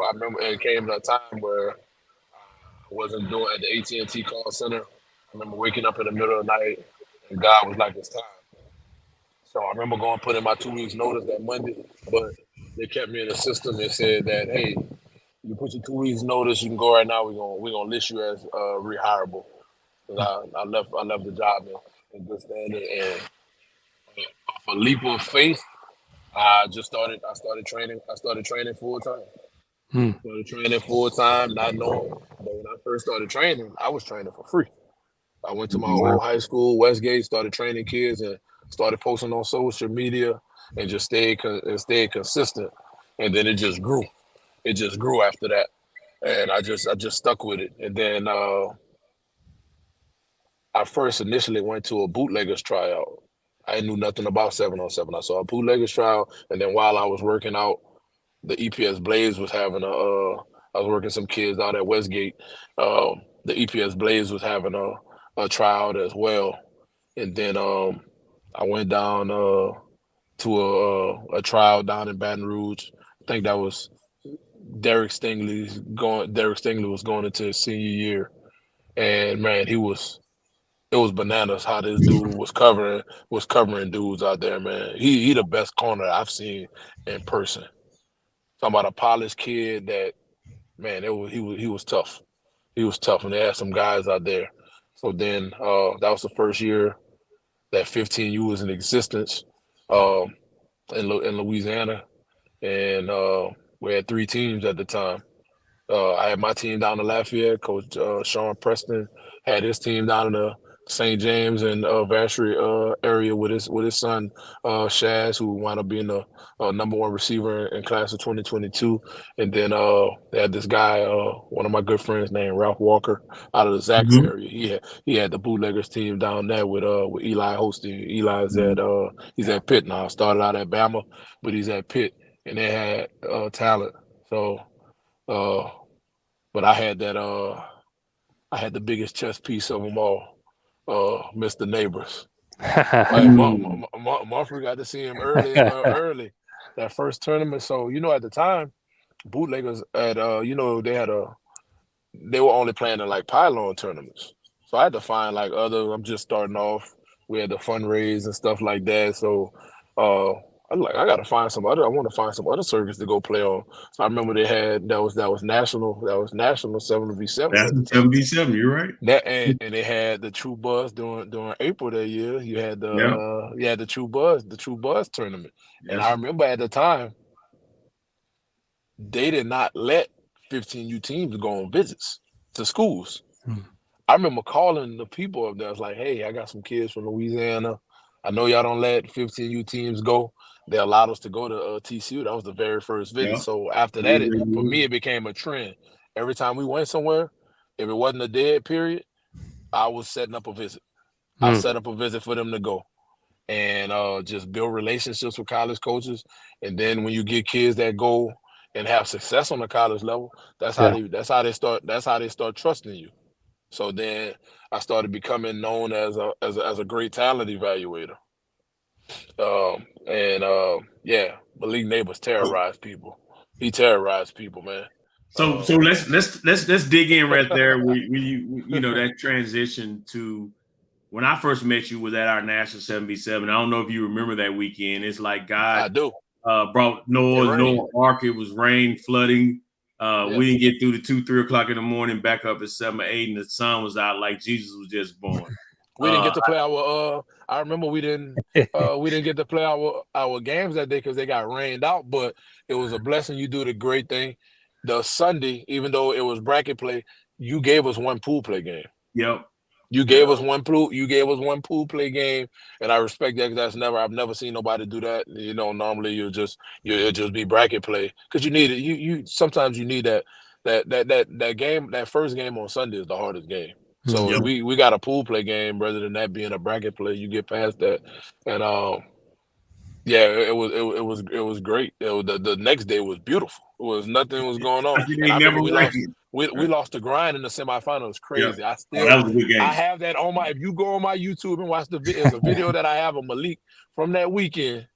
I remember it came to a time where I wasn't doing at the AT&T call center. I remember waking up in the middle of the night, and God was like, "It's time." So I remember going put in my 2 weeks notice that Monday, but they kept me in the system and said that, "Hey, you put your 2 weeks notice, you can go right now. We're gonna list you as rehireable." Because I left the job in good standing, and off a leap of faith, I started training. I started training full time. Hmm. Started training full time, not knowing. But when I first started training, I was training for free. I went to my Wow. old high school, Westgate, started training kids, and started posting on social media, and just stayed consistent. And then it just grew. It just grew after that, and I just stuck with it. And then I first initially went to a bootleggers tryout. I knew nothing about 7-on-7. I saw a bootleggers tryout, and then while I was working out, the EPS Blaze was having I was working some kids out at Westgate. The EPS Blaze was having a tryout as well, and then I went down to a tryout down in Baton Rouge. I think that was Derek Stingley was going into his senior year, and man, it was bananas how this dude was covering dudes out there, man. He the best corner I've seen in person. Talking about a polished kid that, man, he was tough. He was tough, and they had some guys out there. So then that was the first year that 15U was in existence um, in Louisiana, and we had 3 teams at the time. I had my team down in Lafayette. Coach Sean Preston had his team down in the St. James and Vacherie area with his son Shaz, who wound up being the #1 receiver in class of 2022. And then they had this guy, one of my good friends named Ralph Walker, out of the Zax Mhm. area. He had the bootleggers team down there with Eli hosting. He's at Pitt now. Started out at Bama, but he's at Pitt, and they had talent. So. Uh, but I had the biggest chess piece of them all, Mr. Neighbors. Like Mm. Mumford got to see him early that first tournament. So at the time, bootleggers they were only playing in like pylon tournaments. So I had to find like other. I'm just starting off. We had to fundraise and stuff like that. So uh, I'm like, I gotta find some other. I want to find some other circuits to go play on. So I remember they had that was national 7v7s That's at the the time. 77. You're right. That and they had the True Buzz during April that year. Yeah. You had the True Buzz tournament, and I Yes. remember at the time they did not let 15U teams go on visits to schools. Hmm. I remember calling the people up there. I was like, "Hey, I got some kids from Louisiana. I know y'all don't let 15U teams go. They allowed us to go to TCU. That was the very first visit. Yeah. So after that, Really, for really me, it became a trend. Every time we went somewhere, if it wasn't a dead period, I was setting up a visit. I Hmm. set up a visit for them to go and just build relationships with college coaches. And then when you get kids that go and have success on the college level, Yeah. that's how they start trusting you. So then I started becoming known as a great talent evaluator. And yeah, Malik Neighbors so terrorized people. He terrorized people, man. so let's dig in right there when you know that transition to when I first met you was at our national 7v7. I don't know if you remember that weekend. It's like God I do. brought It rained. Noah Ark. It was rain, flooding. Yeah. We didn't get through the 2, 3 o'clock in the morning, back up at 7 or 8, and the sun was out like Jesus was just born. We didn't get to play our. I remember we didn't. We didn't get to play our games that day because they got rained out. But it was a blessing. You do the great thing. The Sunday, even though it was bracket play, you gave us one pool play game. Yep. You gave us one pool. You gave us one pool play game, and I respect that. 'Cause I've never seen nobody do that. You know, normally it'll just be bracket play because you need it. You sometimes you need that game. That first game on Sunday is the hardest game. So Yep. we got a pool play game rather than that being a bracket play. You get past that, and yeah, it was great. The next day was beautiful. It was nothing was going on, and They I never remember we like lost. it. We lost the grind in the semifinals. It was Yeah. crazy. Oh, that was a good I game. have that on my. If you go on my YouTube and watch there's a video that I have of Malik from that weekend.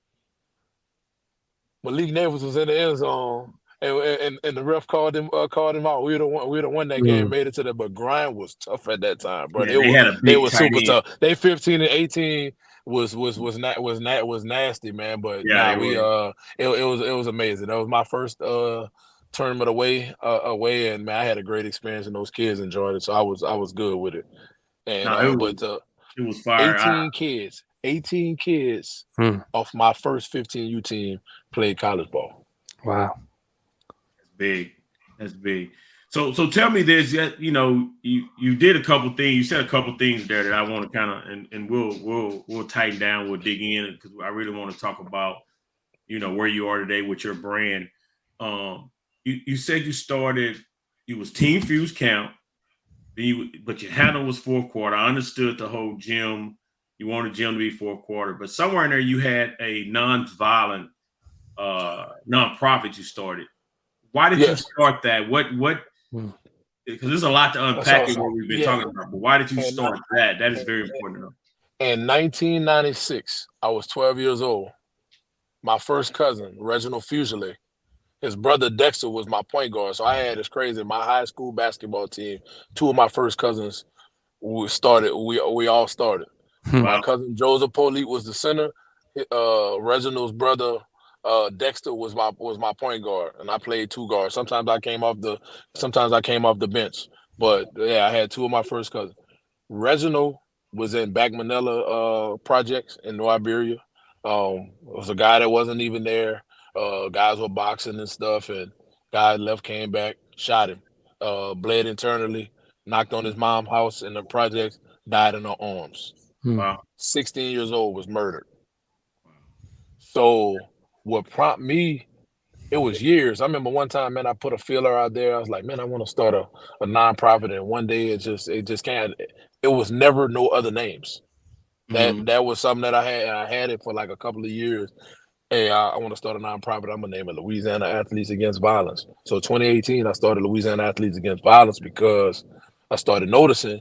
Malik Neighbors was in the end zone, and the ref called him out. We would have won that game, made it to that. But grind was tough at that time, bro. Yeah, they had a They big were tight super end. tough. They 15-18 was nasty, man. But Yeah, nah, it we was. it was amazing. That was my first tournament away, and man, I had a great experience, and those kids enjoyed it, so I was good with it. And No, it was fire. 18 kids off my first 15U team played college ball. Wow. That's big. That's big. So tell me this. You know, you did a couple things. You said a couple things there that I want to kind of and we'll tighten down. We'll dig in because I really want to talk about where you are today with your brand. You said you was Team Fuse Camp, but your handle was fourth quarter. I understood the whole gym. You wanted gym to be fourth quarter, but somewhere in there you had a non-violent nonprofit you started. Why did you Yes. start that? What? Because there's a lot to unpack in what we've been talking about. But why did you And, start that? That is very important to know. in 1996, I was 12 years old. My first cousin, Reginald Fusilier, his brother Dexter was my point guard. So I had this crazy. My high school basketball team, two of my first cousins we all started. My Wow. cousin Joseph Polite was the center. Reginald's brother Dexter was my point guard, and I played two guards. Sometimes I came off the bench. But yeah, I had two of my first cousins. Reginald was in Back Manila projects in New Iberia. It was a guy that wasn't even there. Guys were boxing and stuff, and guy left, came back, shot him, bled internally, knocked on his mom's house in the projects, died in her arms. Wow. 16 years old, was murdered. So what prompted me, it was years. I remember one time, man, I put a feeler out there. I was like, man, I want to start a nonprofit. And one day it just can't, it was never no other names. That was something that I had. I had it for like a couple of years. Hey, I want to start a nonprofit. I'm gonna name it Louisiana Athletes Against Violence. So 2018, I started Louisiana Athletes Against Violence because I started noticing,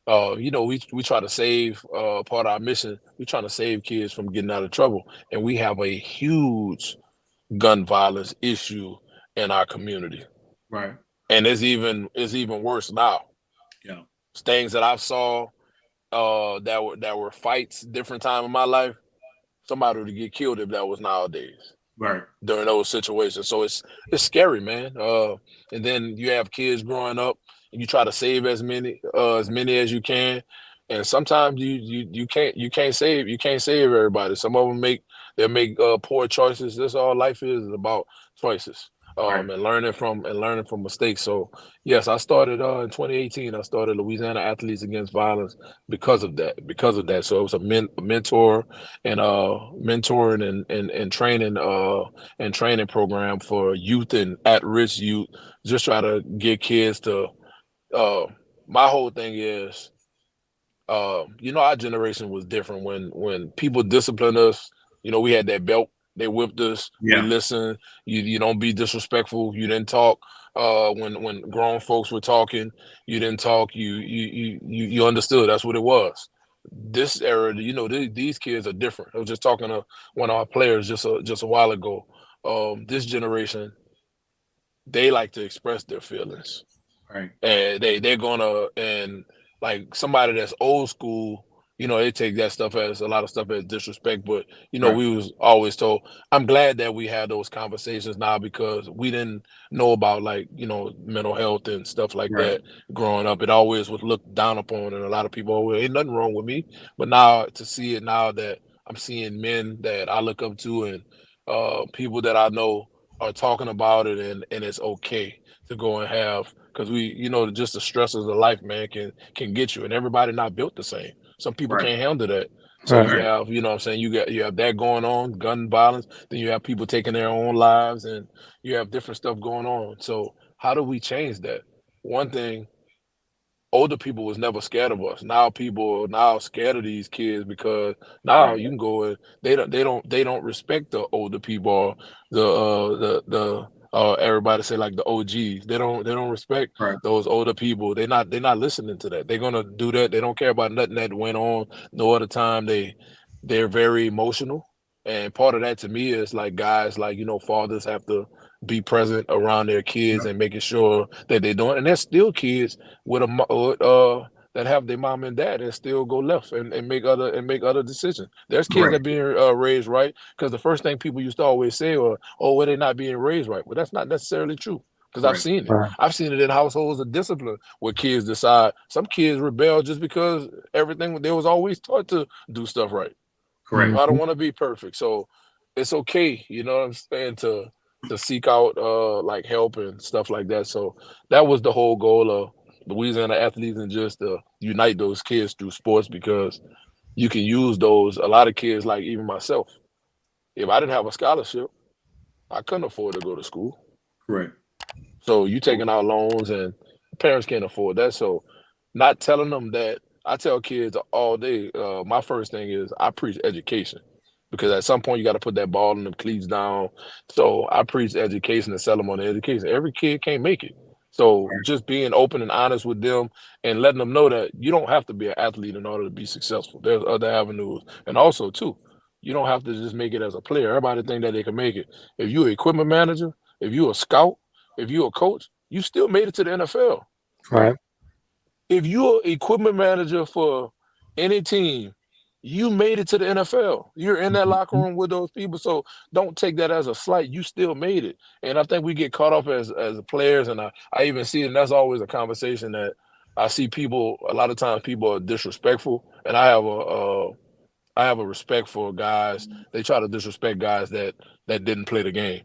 we try to save part of our mission. We trying to save kids from getting out of trouble, and we have a huge gun violence issue in our community. Right. And it's even worse now. Yeah. It's things that I saw that were fights different time in my life. Somebody would get killed if that was nowadays. Right. During those situations. So it's scary, man. And then you have kids growing up and you try to save as many as you can. And sometimes you can't save everybody. Some of them make poor choices. That's all life is about, choices. Right. And learning from mistakes. So yes, I started in 2018. I started Louisiana Athletes Against Violence because of that. So it was a mentor and mentoring and training and training program for youth and at-risk youth. Just try to get kids to. My whole thing is, our generation was different when people disciplined us. We had that belt. They whipped us. We Yeah. listened. You don't be disrespectful. You didn't talk. When grown folks were talking, you didn't talk. You understood. That's what it was. This era, these kids are different. I was just talking to one of our players just a while ago. This generation, they like to express their feelings, Right. and they're gonna, and like somebody that's old school, they take that stuff as a lot of stuff as disrespect. But Right. we was always told. I'm glad that we had those conversations now because we didn't know about like mental health and stuff like Right. that growing up. It always was looked down upon, and a lot of people always ain't nothing wrong with me. But now to see it now that I'm seeing men that I look up to and people that I know are talking about it, and it's okay to go and have because just the stresses of life, man, can get you, and everybody not built the same. Some people Right. can't handle that. So Right. you Right. have, what I'm saying, you have that going on, gun violence, then you have people taking their own lives, and you have different stuff going on. So how do we change that? One thing, older people was never scared of us. Now people are now scared of these kids because now Right. you can go and they don't respect the older people or the everybody say like the OGs. They don't respect Right. those older people. They're not listening to that. They're gonna do that. They don't care about nothing that went on no other time. They're very emotional. And part of that to me is like guys like fathers have to be present around their kids Yep. and making sure that they're doing and they're still kids with that have their mom and dad and still go left and make other decisions. There's kids Correct. that being raised right because the first thing people used to always say oh, well, they're not being raised right. Well, that's not necessarily true because I've Right. seen it. Right. I've seen it in households of discipline where kids decide some kids rebel just because everything they was always taught to do stuff right. Correct. I don't Mhm. want to be perfect, so it's okay. You know what I'm saying to seek out like help and stuff like that. So that was the whole goal of Louisiana Athletes and just to unite those kids through sports because you can use those. A lot of kids, like even myself, if I didn't have a scholarship, I couldn't afford to go to school. Correct. So you So, taking out loans and parents can't afford that. So not telling them that I tell kids all day, my first thing is I preach education because at some point you got to put that ball in the cleats down. So I preach education and sell them on the education. Every kid can't make it. So right. just being open and honest with them and letting them know that you don't have to be an athlete in order to be successful. There's other avenues. And also too, you don't have to just make it as a player. Everybody think that they can make it. If you're an equipment manager, if you're a scout, if you're a coach, you still made it to the NFL. Correct. Right. If you're equipment manager for any team, you made it to the NFL. You're in that locker Mhm. room with those people. So don't take that as a slight. You still made it. And I think we get caught up as players. And I even see it, and that's always a conversation that I see people, a lot of times people are disrespectful. And I have a respect for guys. They try to disrespect guys that didn't play the game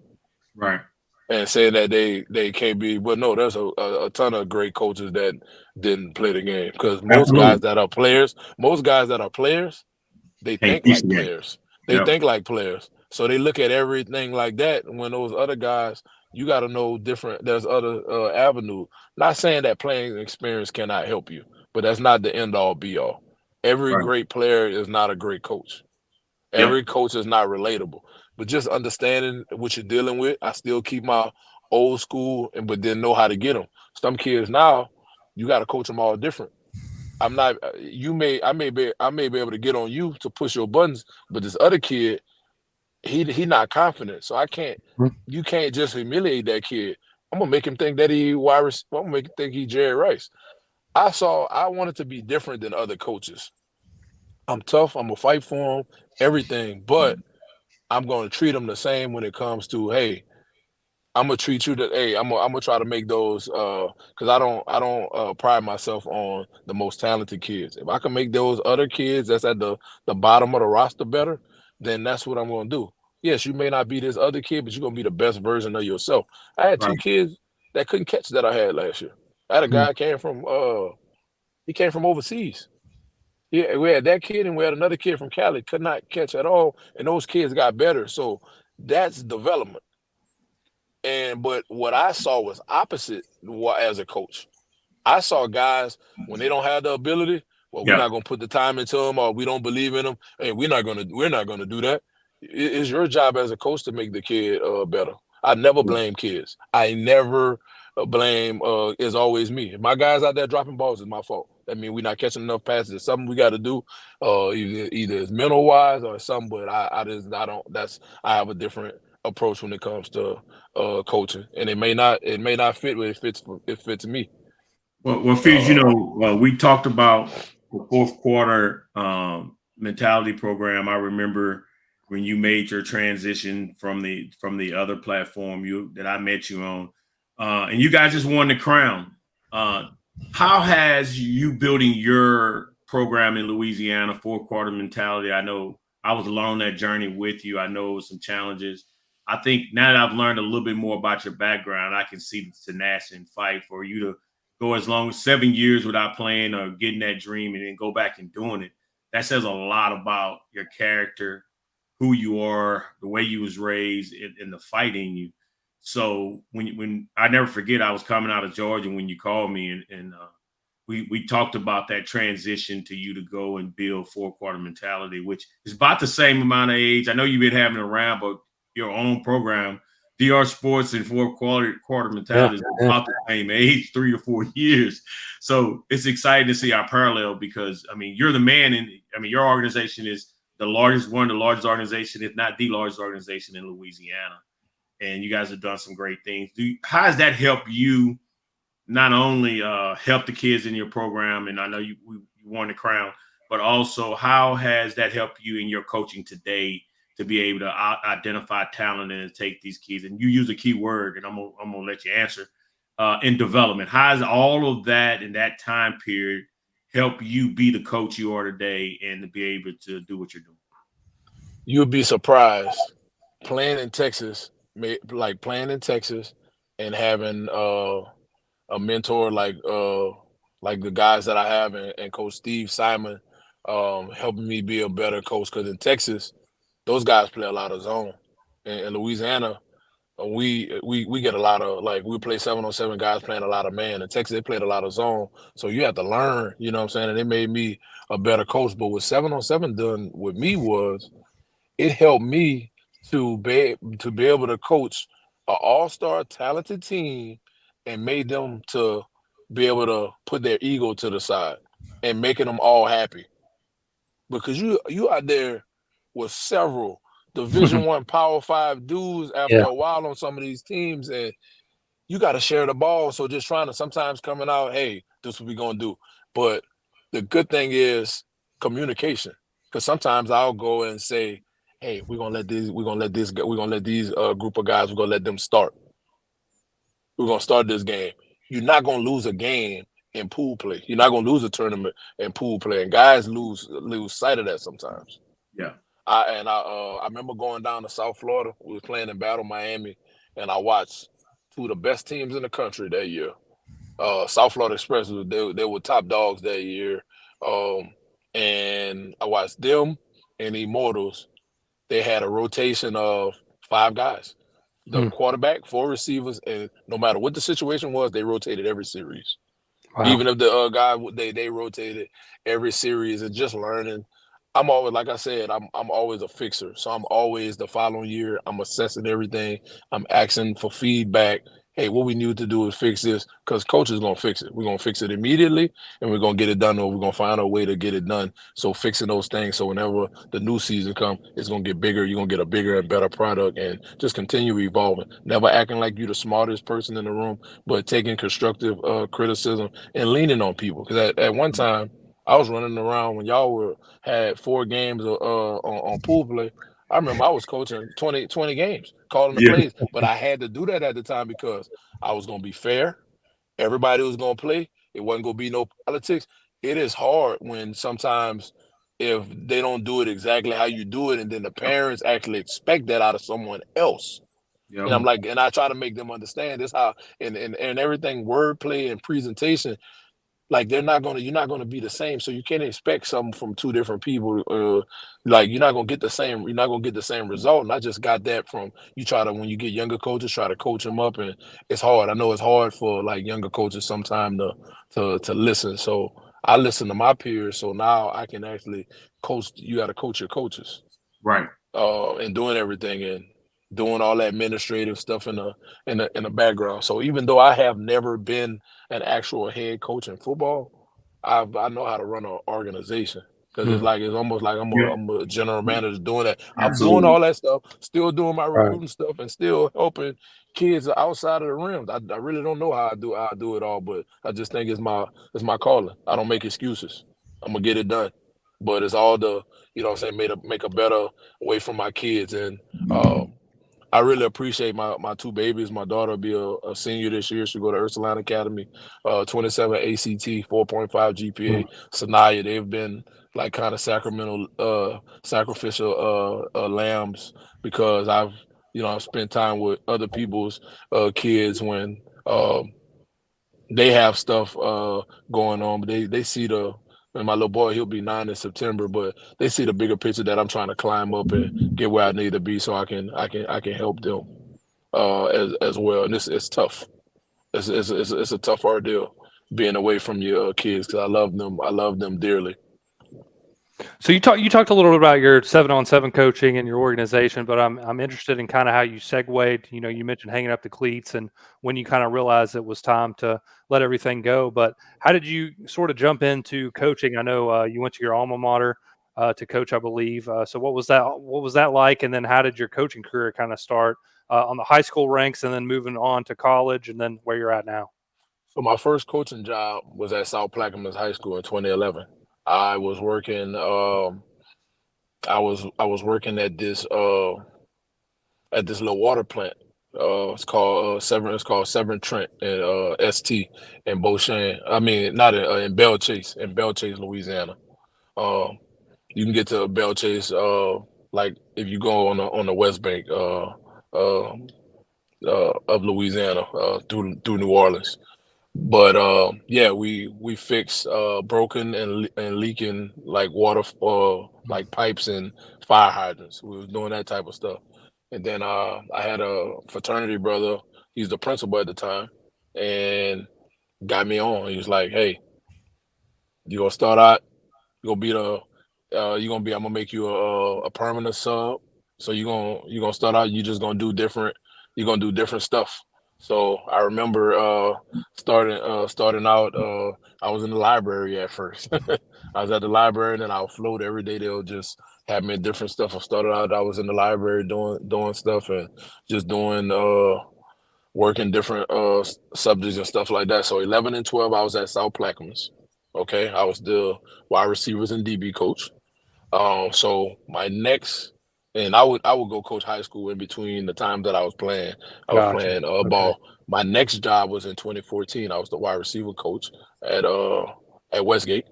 Right. and saying that they can't be. But no, there's a ton of great coaches that didn't play the game because Absolutely. most guys that are players, they Can't think teach like the game. players. They Yep. think like players. So they look at everything like that. And when those other guys, you got to know different. There's other avenues. Not saying that playing experience cannot help you, but that's not the end all be all. Every Right. great player is not a great coach. Yep. Every coach is not relatable, but just understanding what you're dealing with. I still keep my old school, and but then know how to get them. Some kids now, you got to coach them all different. I'm not. I may be able to get on you to push your buttons, but this other kid, he not confident, so I can't. Mhm. You can't just humiliate that kid. I'm gonna make him think that he wide. I'm gonna make him think he Jerry Rice. I wanted to be different than other coaches. I'm tough. I'm gonna fight for him, everything, but I'm going to treat them the same when it comes to, hey, I'm gonna treat you that, hey, I'm gonna try to make those because I don't pride myself on the most talented kids. If I can make those other kids that's at the bottom of the roster better, then that's what I'm gonna do. Yes, you may not be this other kid, but you're gonna be the best version of yourself. I had two Right. kids that couldn't catch that I had last year. I had a guy he came from overseas. Yeah, we had that kid and we had another kid from Cali, could not catch at all, and those kids got better. So that's development. And but what I saw was opposite as a coach. I saw guys when they don't have the ability, well, we're not Yep. gonna put the time into them, or we don't believe in them, and we're not gonna do that. It's your job as a coach to make the kid better. I never blame kids. I never blame. It's always me. If my guys out there dropping balls, it's my fault. That means we're not catching enough passes. It's something we got to do. Either it's mental wise or something. But I don't. I have a different approach when it comes to coaching, and it may not fit, but it fits me. Well, Fizz, Uh, we talked about the fourth quarter mentality program. I remember when you made your transition from the other platform that I met you on, and you guys just won the crown. Uh, how has you building your program in Louisiana, fourth quarter mentality? I know I was along that journey with you. I know it was some challenges. I think now that I've learned a little bit more about your background, I can see the tenacity and fight for you to go as long as 7 years without playing or getting that dream and then go back and doing it. That says a lot about your character, who you are, the way you was raised, and the fight in you. So when I never forget, I was coming out of Georgia when you called me, and we talked about that transition to you to go and build four quarter mentality, which is about the same amount of age. I know you've been having it around, but your own program, DR Sports and four quarter Yeah, mentality is yeah, about the same age, 3 or 4 years. So it's exciting to see our parallel because I mean you're the man, and I mean your organization is one of the largest organization, if not the largest organization in Louisiana, and you guys have done some great things. How does that help you? Not only help the kids in your program, and I know you won the crown, but also how has that helped you in your coaching today to be able to identify talent and take these kids? And you use a key word, and I'm gonna let you answer in development. How has all of that in that time period help you be the coach you are today and to be able to do what you're doing? You'll be surprised playing in Texas, like playing in Texas and having a mentor like the guys that I have and Coach Steve Simon helping me be a better coach. Because in Texas, those guys play a lot of zone. In Louisiana, we get a lot of like we play 7-on-7 guys playing a lot of man. In Texas, they played a lot of zone. So you have to learn, you know what I'm saying? And it made me a better coach. But what 7-on-7 done with me was it helped me to be able to coach an all-star talented team and made them to be able to put their ego to the side and making them all happy because you out there with several Division 1 Power 5 dudes after yeah. a while on some of these teams, and you got to share the ball. So just trying to sometimes coming out, hey, this is what we gonna do. But the good thing is communication, because sometimes I'll go and say, hey, we're gonna let these group of guys, we're gonna let them start. We're gonna start this game. You're not gonna lose a game in pool play. You're not gonna lose a tournament in pool play, and guys lose sight of that sometimes. Yeah. I remember going down to South Florida. We was playing in Battle Miami, and I watched two of the best teams in the country that year. South Florida Express they were top dogs that year, and I watched them and Immortals. They had a rotation of five guys, the Hmm. quarterback, four receivers, and no matter what the situation was, they rotated every series. Wow. Even if the guy they rotated every series and just learning. I'm always like I said, I'm always a fixer. So I'm always the following year. I'm assessing everything. I'm asking for feedback. Hey, what we need to do is fix this because coach is gonna fix it. We're gonna fix it immediately and we're gonna get it done, or we're gonna find a way to get it done. So fixing those things so whenever the new season comes, it's gonna get bigger. You're gonna get a bigger and better product and just continue evolving. Never acting like you're the smartest person in the room, but taking constructive criticism and leaning on people. Because at one time, I was running around when y'all were had 4 games on pool play. I remember I was coaching 20 games, calling the Yeah. plays, but I had to do that at the time because I was going to be fair. Everybody was going to play. It wasn't going to be no politics. It is hard when sometimes if they don't do it exactly how you do it, and then the parents actually expect that out of someone else. And Yep. I'm like, and I try to make them understand this how and everything wordplay and presentation like you're not gonna be the same. So you can't expect something from two different people. Like you're not gonna get the same result. And I just got that from you try to when you get younger coaches, try to coach them up, and it's hard. I know it's hard for like younger coaches sometimes to listen. So I listen to my peers, so now I can actually coach. You got to coach your coaches Right. and doing everything and doing all that administrative stuff in the background. So even though I have never been an actual head coach in football, I know how to run an organization because Hmm. it's almost like Yeah. I'm a general manager doing that. I'm doing Absolutely. all that stuff, still doing my Right. recruiting stuff, and still helping kids outside of the rims. I really don't know how I do it all, but I just think it's my calling. I don't make excuses. I'm gonna get it done. But it's all the, you know what I'm saying, make a better way for my kids. And I really appreciate my two babies. My daughter will be a senior this year. She'll go to Ursuline Academy, 27 ACT, 4.5 GPA. Sanaya, they've been like kind of sacrificial lambs because I've spent time with other people's kids when they have stuff going on, but they see and my little boy, he'll be 9 in September, but they see the bigger picture that I'm trying to climb up and get where I need to be so I can help them as well. And it's tough. It's a tough ordeal being away from your kids because I love them. I love them dearly. So you talked a little bit about your 7-on-7 coaching and your organization, but I'm interested in kind of how you segued. You mentioned hanging up the cleats and when you kind of realized it was time to let everything go. But how did you sort of jump into coaching? I know you went to your alma mater to coach, I believe. So what was that? What was that like? And then how did your coaching career kind of start on the high school ranks, and then moving on to college, and then where you're at now? So my first coaching job was at South Plaquemines High School in 2011. I was working. I was working at this little water plant. It's called Severn. It's called Severn Trent and ST in Beauchene. I mean, not in Belle Chase, Louisiana. Um, you can get to Belle Chase like if you go on the West Bank uh, of Louisiana through New Orleans. But yeah, we fixed broken and leaking like water, like pipes and fire hydrants. We was doing that type of stuff. And then I had a fraternity brother. He's the principal at the time, and got me on. He was like, "Hey, you gonna start out you're gonna be I'm gonna make you a permanent sub. So you're gonna start out, you're gonna do different stuff. So I remember starting out, I was in the library at first. I was at the library and then I'll float every day. They'll just have me in different stuff. I started out, I was in the library doing stuff and just doing working different subjects and stuff like that. So 11 and 12, I was at South Plaquemines. Okay, I was the wide receivers and DB coach. So my next, and I would go coach high school in between the time that I was playing. I was Gotcha. playing Okay. ball. My next job was in 2014. I was the wide receiver coach at uh at Westgate.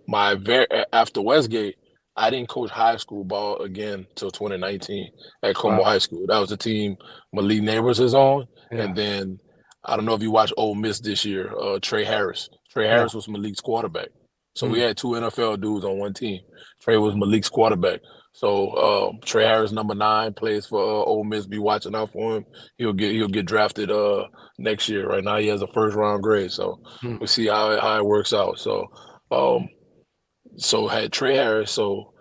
My very After Westgate, I didn't coach high school ball again till 2019 at Como Wow. High School. That was the team Malik Neighbors is on, Yeah. and then I don't know if you watch Ole Miss this year. Trey Harris. Trey Yeah. Harris was Malik's quarterback. So we Mm. had two NFL dudes on one team. Trey was Malik's quarterback. So Trey Harris, number 9, plays for Ole Miss. Be watching out for him. He'll get drafted next year. Right now he has a first round grade. So Mm. we see how it works out. Um, so had Trey Harris. So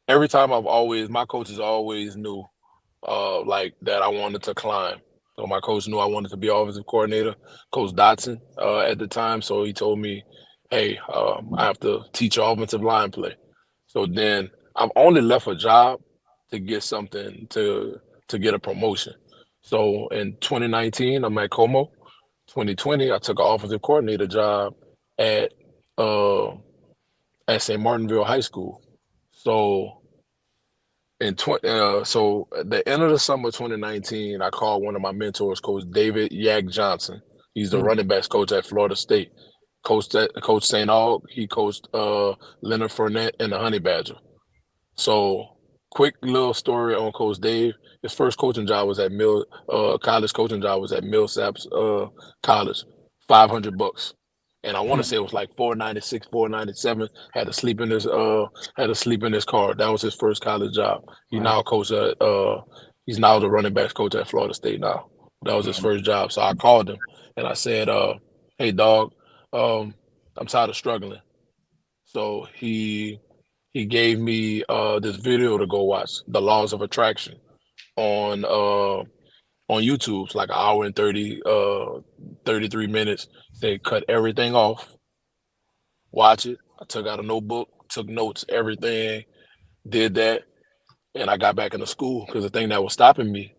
every time my coaches always knew like that I wanted to climb. So my coach knew I wanted to be offensive coordinator, Coach Dotson at the time. So he told me, hey, I have to teach offensive line play. So then I've only left a job to get something to get a promotion. So in 2019, I'm at Como. 2020, I took an offensive coordinator job at uh, at St. Martinville High School. So so at the end of the summer of 2019, I called one of my mentors, Coach David Yak Johnson. He's the Mm. running backs coach at Florida State. Coach St. Aug. He coached Leonard Fournette and the Honey Badger. So, quick little story on Coach Dave. His first coaching job was at college coaching job was at Millsaps College, $500. And I want to Mm. say it was like 496, 497. Had to sleep in his car. That was his first college job. He Wow. now coach at he's now the running backs coach at Florida State now. That was his Mhm. first job. So I called him and I said, hey dog, um, I'm tired of struggling. So he gave me this video to go watch, The Laws of Attraction, on YouTube. It's like an hour and 33 minutes. They cut everything off, watch it. I took out a notebook, took notes, everything, did that, and I got back into school because the thing that was stopping me,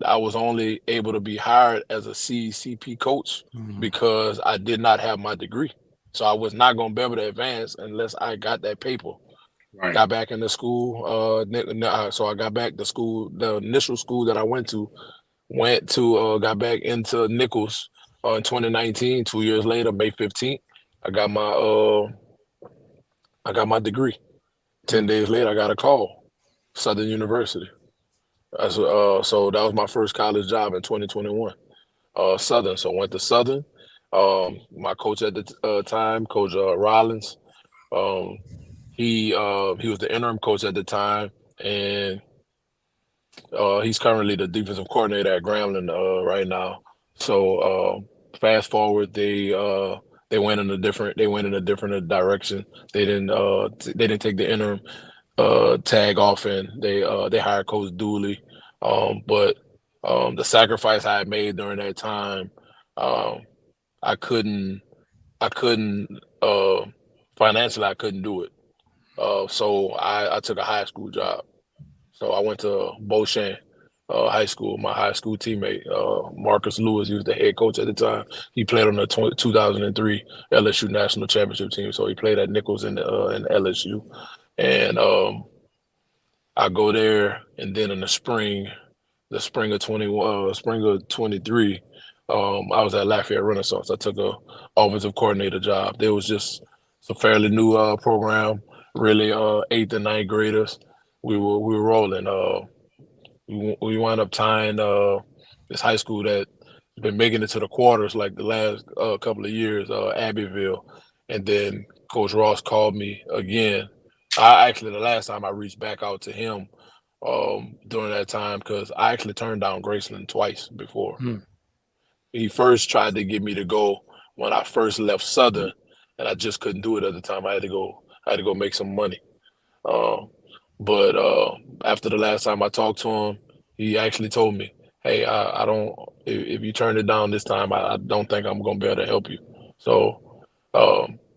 I was only able to be hired as a CCP coach Mm. because I did not have my degree. So I was not gonna be able to advance unless I got that paper. Right. Got back into school. So I got back to school. The initial school that I got back into Nichols in 2019. 2 years later, May 15th, I got my degree. 10 days later, I got a call, Southern University. So that was my first college job in 2021. Southern. So I went to Southern. My coach at the time, Coach Rollins, um, he was the interim coach at the time, and he's currently the defensive coordinator at Grambling right now. So fast forward, they went in a different direction. They didn't take the interim tag off, and they hired Coach Dooley. But the sacrifice I had made during that time, um, I couldn't I couldn't financially I couldn't do it. So I took a high school job. So I went to Beauchamp High School. My high school teammate, Marcus Lewis, he was the head coach at the time. He played on the 2003 LSU national championship team. So he played at Nichols and LSU. And I go there, and then in the spring of 23, I was at Lafayette Renaissance. I took a offensive coordinator job. There was just it's a fairly new program, really eighth and ninth graders. We were rolling. We wound up tying this high school that been making it to the quarters like the last couple of years, Abbeville, and then Coach Ross called me again. I actually the last time I reached back out to him during that time because I actually turned down Graceland twice before. Hmm. He first tried to get me to go when I first left Southern, and I just couldn't do it at the time. I had to go. I had to go make some money. Um, but after the last time I talked to him, he actually told me, "Hey, I don't. If you turn it down this time, I don't think I'm gonna be able to help you." So,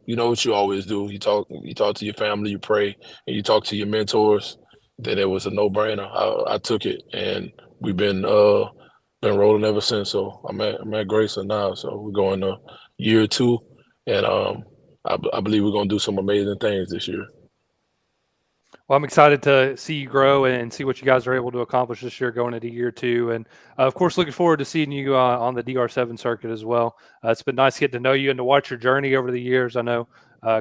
you know what you always do. You talk to your family, you pray, and you talk to your mentors. Then it was a no-brainer. I took it, and we've been rolling ever since. So I'm at Grayson now. So we're going to year two, and I believe we're gonna do some amazing things this year. Well, I'm excited to see you grow and see what you guys are able to accomplish this year going into year two. And of course, looking forward to seeing you on the DR7 circuit as well. It's been nice getting to know you and to watch your journey over the years. I know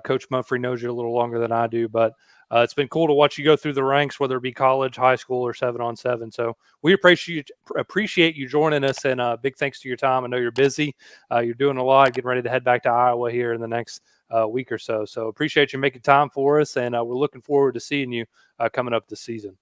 Coach Mumphrey knows you a little longer than I do, but it's been cool to watch you go through the ranks, whether it be college, high school, or 7-on-7. So we appreciate you joining us, and big thanks to your time. I know you're busy. You're doing a lot, getting ready to head back to Iowa here in the next week or so. So appreciate you making time for us, and we're looking forward to seeing you coming up this season.